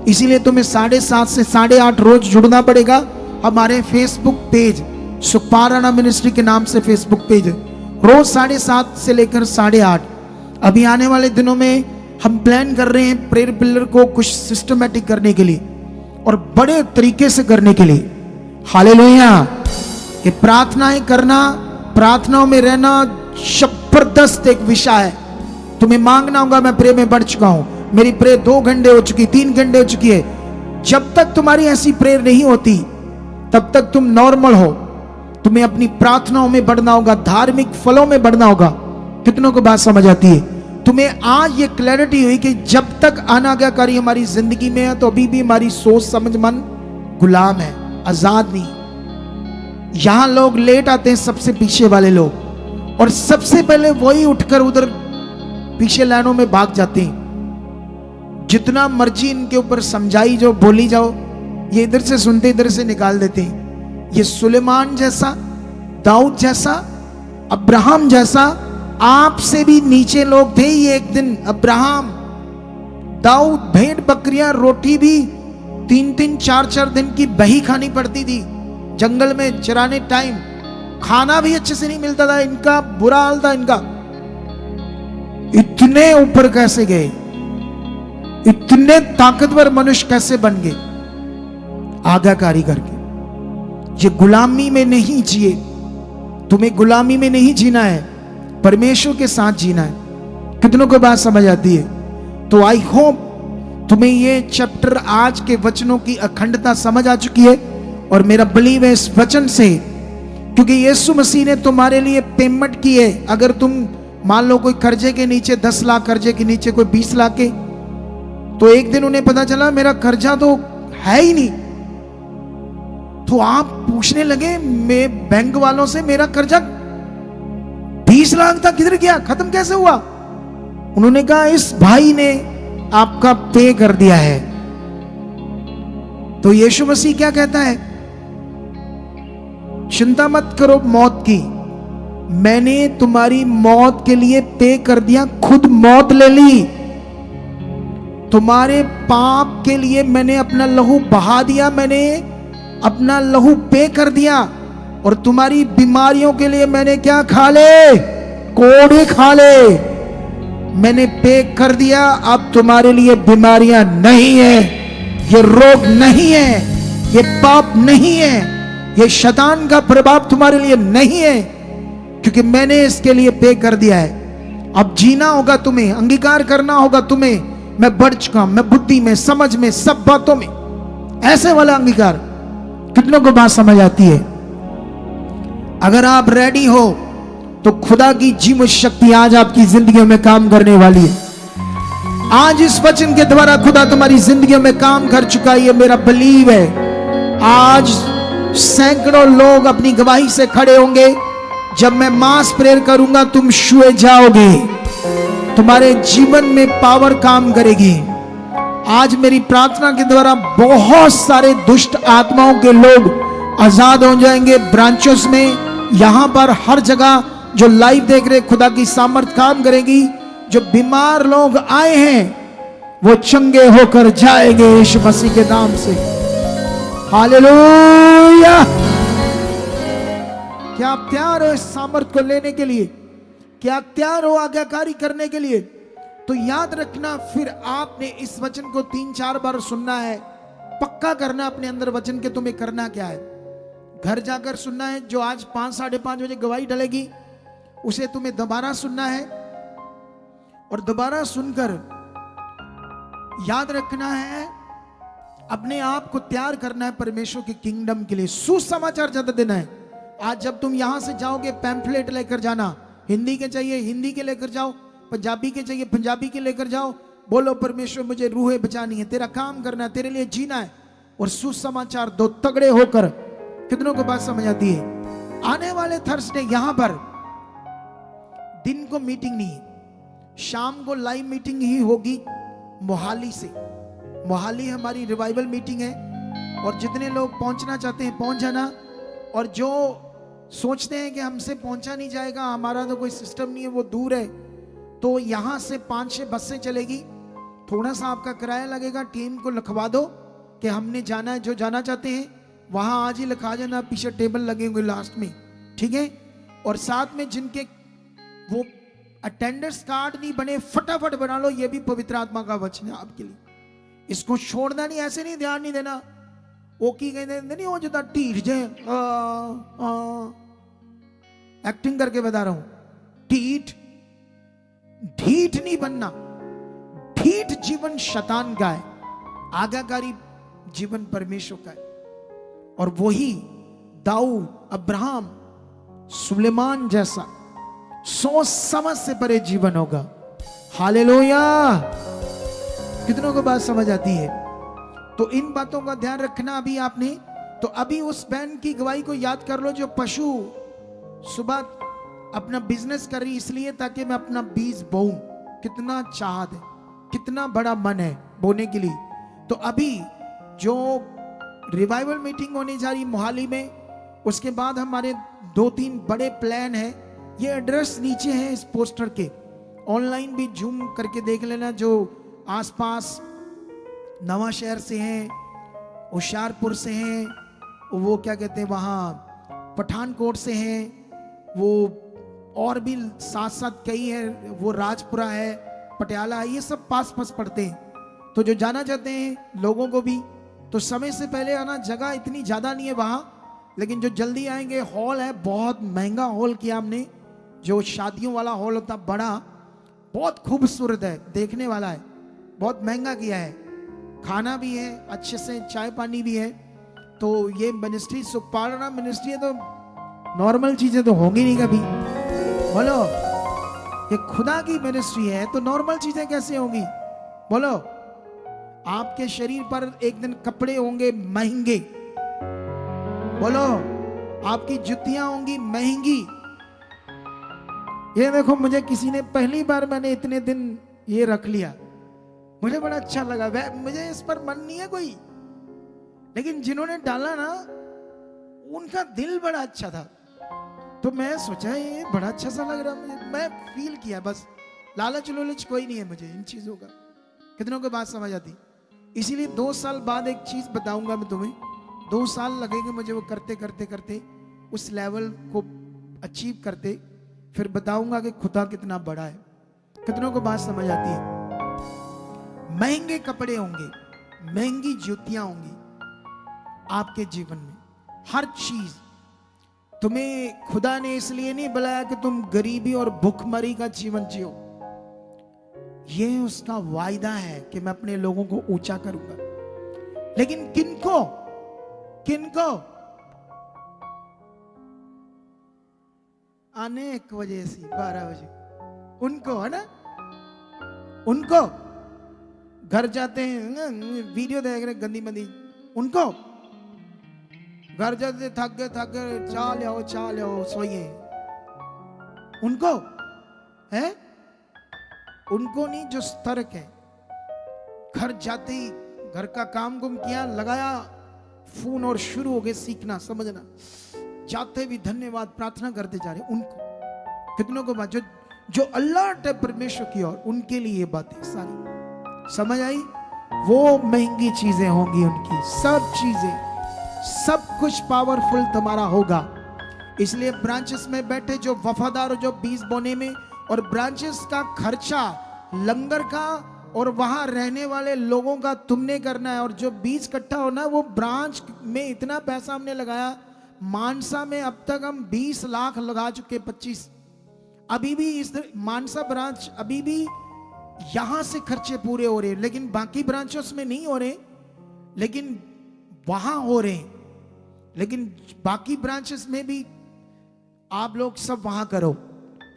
इसीलिए तुम्हें 7:30 से 8:30 रोज जुड़ना पड़ेगा। हमारे Facebook page Sukhpal Rana ministry के नाम से फेसबुक पेज है। रोज 7:30 से लेकर 8:30। अभी आने वाले दिनों में हम प्लान कर रहे हैं प्रेयर पिलर को कुछ सिस्टमैटिक करने के लिए और बड़े तरीके से करने के लिए। हालेलुया। ये प्रार्थनाएं करना, प्रार्थनाओं में रहना जबरदस्त एक विषय है। तुम्हें मांगना होगा। मैं प्रे में बढ़ चुका हूं, मेरी प्रे 2 घंटे हो चुकी, 3 घंटे हो चुकी है। जब तक तुम्हारी ऐसी प्रेयर नहीं होती तब तक तुम नॉर्मल हो। तुम्हें अपनी प्रार्थनाओं में बढ़ना होगा, धार्मिक फलों में बढ़ना होगा। कितनों को बात समझ आती है? तुम्हें आज ये क्लैरिटी हुई कि जब तक अनाज्ञाकारी हमारी जिंदगी में है तो अभी भी हमारी सोच समझ मन गुलाम है, आजाद नहीं। यहां लोग लेट आते हैं, सबसे पीछे वाले लोग, और सबसे पहले वही उठकर उधर पीछे लाइनों में भाग जाते हैं। जितना मर्जी इनके ऊपर समझाई जो बोली जाओ, ये इधर से सुनते इधर से निकाल देते हैं। ये सुलेमान जैसा, दाऊद जैसा, अब्राहम जैसा आपसे भी नीचे लोग थे। ये एक दिन अब्राहम, दाऊद, भेड़ बकरियां, रोटी भी 3-3 4-4 दिन की बही खानी पड़ती थी। जंगल में चराने टाइम खाना भी अच्छे से नहीं मिलता था। इनका बुरा हाल था। इनका इतने ऊपर कैसे गए? इतने ताकतवर मनुष्य कैसे बन गए? आज्ञाकारी करके। ये गुलामी में नहीं जिए। तुम्हें गुलामी में नहीं जीना है, परमेश्वर के साथ जीना है। कितनों को बात समझ आती है? तो आई होप तुम्हें ये चैप्टर, आज के वचनों की अखंडता समझ आ चुकी है। और मेरा बिलीव है इस वचन से, क्योंकि यीशु मसीह ने तुम्हारे लिए पेमेंट की है। अगर तुम मान लो कोई कर्जे के नीचे, 10 लाख कर्जे के नीचे, कोई 20 लाख के, तो एक दिन उन्हें पता चला मेरा कर्जा तो है ही नहीं, तो आप पूछने लगे मैं बैंक वालों से, मेरा कर्जा 20 लाख था, किधर गया, खत्म कैसे हुआ? उन्होंने कहा इस भाई ने आपका पे कर दिया है। तो यीशु मसीह क्या कहता है? चिंता मत करो मौत की, मैंने तुम्हारी मौत के लिए पे कर दिया, खुद मौत ले ली। तुम्हारे पाप के लिए मैंने अपना लहू बहा दिया, मैंने अपना लहू पे कर दिया। और तुम्हारी बीमारियों के लिए मैंने क्या खा ले? कोड़े खा ले। मैंने पे कर दिया। अब तुम्हारे लिए बीमारियां नहीं है, ये रोग नहीं है, ये पाप नहीं है, ये शैतान का प्रभाव तुम्हारे लिए नहीं है, क्योंकि मैंने इसके लिए पे कर दिया है। अब जीना होगा तुम्हें, अंगीकार करना होगा तुम्हें। मैं बढ़ चुका, मैं बुद्धि में, समझ में, सब बातों में, ऐसे वाला अंगीकार। कितनों को बात समझ आती है? अगर आप रेडी हो तो खुदा की जीवन शक्ति आज आपकी जिंदगियों में काम करने वाली है। आज इस वचन के द्वारा खुदा तुम्हारी जिंदगियों में काम कर चुका है, ये मेरा बिलीव है। आज सैकड़ों लोग अपनी गवाही से खड़े होंगे। जब मैं मास प्रेयर करूंगा तुम छुए जाओगे, तुम्हारे जीवन में पावर काम करेगी। आज मेरी प्रार्थना के द्वारा बहुत सारे दुष्ट आत्माओं के लोग आजाद हो जाएंगे। ब्रांचों में, यहां पर, हर जगह जो लाइव देख रहे, खुदा की सामर्थ काम करेगी। जो बीमार लोग आए हैं वो चंगे होकर जाएंगे यीशु मसीह के नाम से। हालेलुया! क्या आप तैयार हो इस सामर्थ को लेने के लिए? क्या आप तैयार हो आज्ञाकारी करने के लिए? तो याद रखना, फिर आपने इस वचन को 3-4 बार सुनना है, पक्का करना अपने अंदर वचन के तुम्हें करना क्या है। घर जाकर सुनना है। जो आज 5-5:30 बजे गवाही डलेगी उसे तुम्हें दोबारा सुनना है, और दोबारा सुनकर याद रखना है, अपने आप को तैयार करना है परमेश्वर के किंगडम के लिए। सुसमाचार ज्यादा देना है। आज जब तुम यहां से जाओगे, पैम्फलेट लेकर जाना। हिंदी के चाहिए हिंदी के लेकर जाओ, पंजाबी के चाहिए पंजाबी के लेकर जाओ। बोलो परमेश्वर मुझे रूहें बचानी है, तेरा काम करना है, तेरे लिए जीना है। और सुसमाचार दो, तगड़े होकर। कितनों को बात समझ आती है? आने वाले थर्सडे यहां पर दिन को मीटिंग नहीं, शाम को लाइव मीटिंग ही होगी मोहाली से। मोहाली हमारी रिवाइवल मीटिंग है, और जितने लोग पहुंचना चाहते हैं पहुंच जाना। और जो सोचते हैं कि हमसे पहुंचा नहीं जाएगा, हमारा तो कोई सिस्टम नहीं है, वो दूर है, तो यहां से 5-6 बसें चलेगी। थोड़ा सा आपका किराया लगेगा। टीम को लिखवा दो कि हमने जाना है। जो जाना चाहते हैं वहां आज ही लिखा जाना, पीछे टेबल लगे होंगे लास्ट में, ठीक है? और साथ में जिनके वो अटेंडेंस कार्ड नहीं बने, फटाफट बना लो। ये भी पवित्र आत्मा का वचन है आपके लिए। इसको छोड़ना नहीं, ऐसे नहीं ध्यान नहीं देना। ओकी कहते नहीं हो जाता, टीठ जे एक्टिंग करके बता रहा हूं। ढीठ नहीं बनना। ढीठ जीवन शैतान का है, आज्ञाकारी जीवन परमेश्वर का है। और वही दाऊद, अब्राहम, सुलेमान जैसा सोच समझ से परे जीवन होगा। हालेलुया! कितनों को बात समझ आती है? तो इन बातों का ध्यान रखना। अभी आपने तो अभी उस बहन की गवाही को याद कर लो जो पशु सुबह अपना बिजनेस कर रही, इसलिए ताकि मैं अपना बीज बोऊं। कितना चाहत है, कितना बड़ा मन है बोने के लिए। तो अभी जो रिवाइवल मीटिंग होने जा रही मोहाली में, उसके बाद हमारे 2-3 बड़े प्लान हैं। ये एड्रेस नीचे है इस पोस्टर के, ऑनलाइन भी जूम करके देख लेना। जो आसपास नवा शहर से हैं, होशियारपुर से हैं, वो क्या कहते हैं वहाँ पठानकोट से हैं, वो और भी साथ साथ कई है, वो राजपुरा है, पटियाला है, ये सब पास पास पड़ते हैं। तो जो जाना चाहते हैं लोगों को भी तो समय से पहले आना। जगह इतनी ज़्यादा नहीं है वहाँ, लेकिन जो जल्दी आएंगे, हॉल है बहुत महंगा हॉल किया हमने, जो शादियों वाला हॉल होता बड़ा, बहुत खूबसूरत है, देखने वाला है, बहुत महंगा किया है। खाना भी है अच्छे से, चाय पानी भी है। तो ये मिनिस्ट्री सुखपालना मिनिस्ट्री है, तो नॉर्मल चीजें तो होंगी नहीं कभी। बोलो, ये खुदा की मिनिस्ट्री है तो नॉर्मल चीजें कैसे होंगी? बोलो, आपके शरीर पर एक दिन कपड़े होंगे महंगे, बोलो आपकी जुतियां होंगी महंगी। ये देखो, मुझे किसी ने पहली बार, मैंने इतने दिन ये रख लिया, मुझे बड़ा अच्छा लगा। मुझे इस पर मन नहीं है कोई, लेकिन जिन्होंने डाला ना उनका दिल बड़ा अच्छा था, तो मैं सोचा ये बड़ा अच्छा सा लग रहा मुझे, मैं फील किया। बस लालच लोलच कोई नहीं है मुझे इन चीजों का। कितनों को बात समझ आती? इसीलिए 2 साल बाद एक चीज बताऊंगा मैं तुम्हें। 2 साल लगेंगे मुझे वो करते करते करते उस लेवल को अचीव करते, फिर बताऊंगा कि खुदा कितना बड़ा है। कितनों को बात समझ आती है? महंगे कपड़े होंगे, महंगी जूतियां होंगी आपके जीवन में, हर चीज। तुम्हें खुदा ने इसलिए नहीं बुलाया कि तुम गरीबी और भूखमरी का जीवन जियो। ये उसका वायदा है कि मैं अपने लोगों को ऊंचा करूंगा। लेकिन किनको किनको? आने 1 बजे से 12 बजे उनको, है ना, उनको घर जाते हैं वीडियो देख रहे गंदी मंदी, उनको घर जाते थक गए चाह ले आओ सोइए, उनको है, उनको नहीं जो सतर्क है। घर जाते ही घर का काम गुम किया, लगाया फोन और शुरू हो गए सीखना, समझना, जाते भी धन्यवाद प्रार्थना करते जा रहे, उनको। कितनों को बात जो अल्लाह परमेश्वर की ओर, उनके लिए ये बातें सारी समझ आई। वो महंगी चीजें होंगी उनकी, सब चीजें, सब कुछ पावरफुल तुम्हारा होगा। इसलिए ब्रांचेस में बैठे जो वफादार, जो बीज बोने में, और ब्रांचेस का खर्चा लंगर का और वहां रहने वाले लोगों का तुमने करना है। और जो बीज इकट्ठा होना है, वो ब्रांच में इतना पैसा हमने लगाया। मानसा में अब तक हम 20 लाख लगा चुके, 25 अभी भी इस मानसा ब्रांच, अभी भी यहां से खर्चे पूरे हो रहे, लेकिन बाकी ब्रांचों में नहीं हो रहे, लेकिन वहां हो रहे। लेकिन बाकी ब्रांचेस में भी आप लोग सब वहां करो,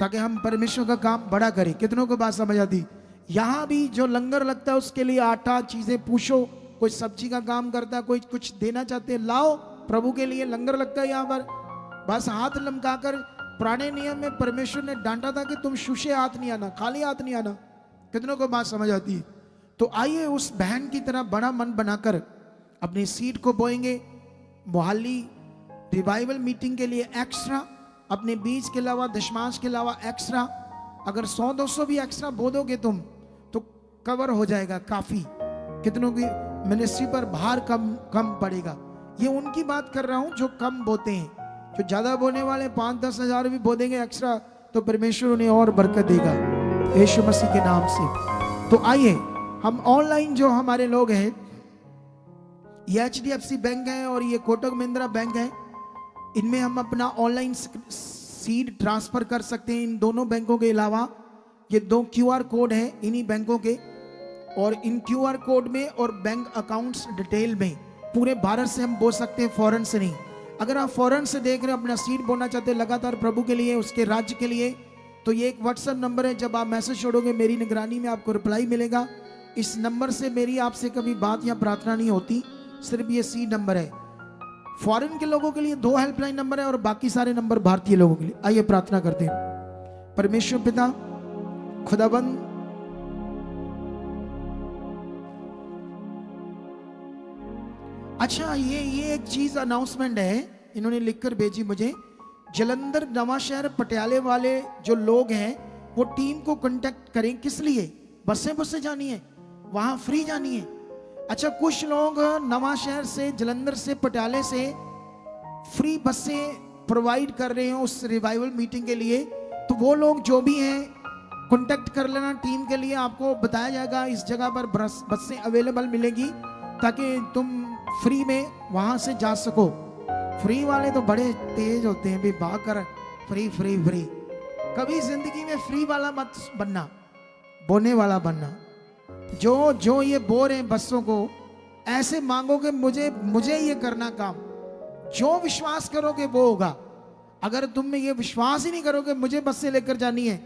ताकि हम परमेश्वर का काम बड़ा करें। कितनों को बात समझ आती? यहां भी जो लंगर लगता है उसके लिए आटा चीजें पूछो, कोई सब्जी का काम करता है, कोई कुछ देना चाहते हैं, लाओ प्रभु के लिए लंगर लगता है यहाँ पर। बस हाथ लमकाकर, पुराने नियम में परमेश्वर ने डांटा था कि तुम शुशे हाथ नहीं आना, खाली हाथ नहीं आना। कितनों को बात समझ आती है? तो आइए उस बहन की तरह बड़ा मन बनाकर अपनी सीट को बोएंगे। मोहाली रिवाइवल मीटिंग के लिए एक्स्ट्रा, अपने बीज के अलावा, दशमांश के अलावा एक्स्ट्रा, अगर 100-200 भी एक्स्ट्रा बो दोगे तुम, तो कवर हो जाएगा काफी। कितनों की मिनिस्ट्री पर भार कम पड़ेगा। ये उनकी बात कर रहा हूं जो कम बोते हैं। जो ज्यादा बोने वाले 5-10 हजार भी बो देंगे एक्स्ट्रा, तो परमेश्वर उन्हें और बरकत देगा यीशु मसीह के नाम से। तो आइए हम ऑनलाइन, जो हमारे लोग हैं, ये HDFC बैंक है और ये कोटक महिंद्रा बैंक है, इनमें हम अपना ऑनलाइन सीड ट्रांसफर कर सकते हैं। इन दोनों बैंकों के अलावा ये 2 QR कोड हैं इन्हीं बैंकों के, और इन QR कोड में और बैंक अकाउंट्स डिटेल में पूरे भारत से हम बो सकते हैं, फॉरेन से नहीं। अगर आप फॉरेन से देख रहे हैं, अपना सीड बोना चाहते हैं लगातार प्रभु के लिए, उसके राज्य के लिए, तो ये एक व्हाट्सएप नंबर है। जब आप मैसेज छोड़ोगे, मेरी निगरानी में आपको रिप्लाई मिलेगा। इस नंबर से मेरी आपसे कभी बात या प्रार्थना नहीं होती, सिर्फ ये सीड नंबर है। फॉरेन के लोगों के लिए 2 हेल्पलाइन नंबर है और बाकी सारे नंबर भारतीय लोगों के लिए। आइए प्रार्थना करते हैं। परमेश्वर पिता खुदाबंद, अच्छा ये एक चीज अनाउंसमेंट है, इन्होंने लिखकर भेजी मुझे। जलंधर, नवांशहर, पटियाले वाले जो लोग हैं वो टीम को कांटेक्ट करें। किस लिए? बसें जानी है, वहां फ्री जानी है। अच्छा, कुछ लोग नवांशहर से, जलंधर से, पटियाले से फ्री बसें प्रोवाइड कर रहे हैं उस रिवाइवल मीटिंग के लिए। तो वो लोग जो भी हैं कांटेक्ट कर लेना टीम के लिए। आपको बताया जाएगा इस जगह पर बसें अवेलेबल मिलेगी ताकि तुम फ्री में वहां से जा सको। फ्री वाले तो बड़े तेज होते हैं भी, भाग कर फ्री फ्री फ्री। कभी जिंदगी में फ्री वाला मत बनना, बोने वाला बनना। जो ये बो रहे हैं बसों को, ऐसे मांगोगे मुझे ये करना काम। जो विश्वास करोगे वो होगा। अगर तुम में ये विश्वास ही नहीं करोगे मुझे बस से लेकर जानी है,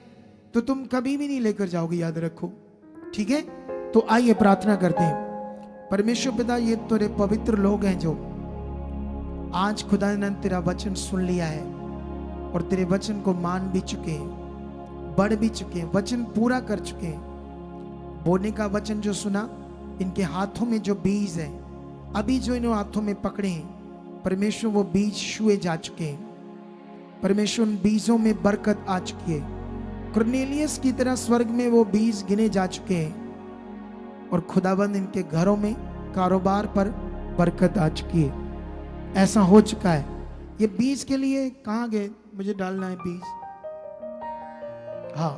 तो तुम कभी भी नहीं लेकर जाओगे, याद रखो। ठीक है, तो आइए प्रार्थना करते हैं। परमेश्वर पिता, ये तेरे पवित्र लोग हैं जो आज खुदा ने तेरा वचन सुन लिया है और तेरे वचन को मान भी चुके हैं, बढ़ भी चुके हैं, वचन पूरा कर चुके हैं। बोने का वचन जो सुना, इनके हाथों में जो बीज है, अभी जो इन्होंने हाथों में पकड़े हैं, परमेश्वर वो बीज छुए जा चुके हैं। परमेश्वर उन बीजों में बरकत आ चुकी है। कुरनेलियस की तरह स्वर्ग में वो बीज गिने जा चुके हैं और खुदाबंद इनके घरों में, कारोबार पर बरकत आ चुकी है। ऐसा हो चुका है। ये बीज के लिए कहां गए? मुझे डालना है बीज। हाँ,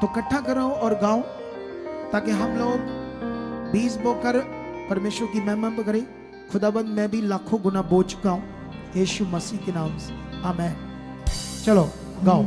तो इकट्ठा करो और गाओ ताकि हम लोग बीज बोकर परमेश्वर की महिमा करें। खुदाबंद, मैं भी लाखों गुना बो चुका हूं यीशु मसीह के नाम से, आमीन। चलो गाओ।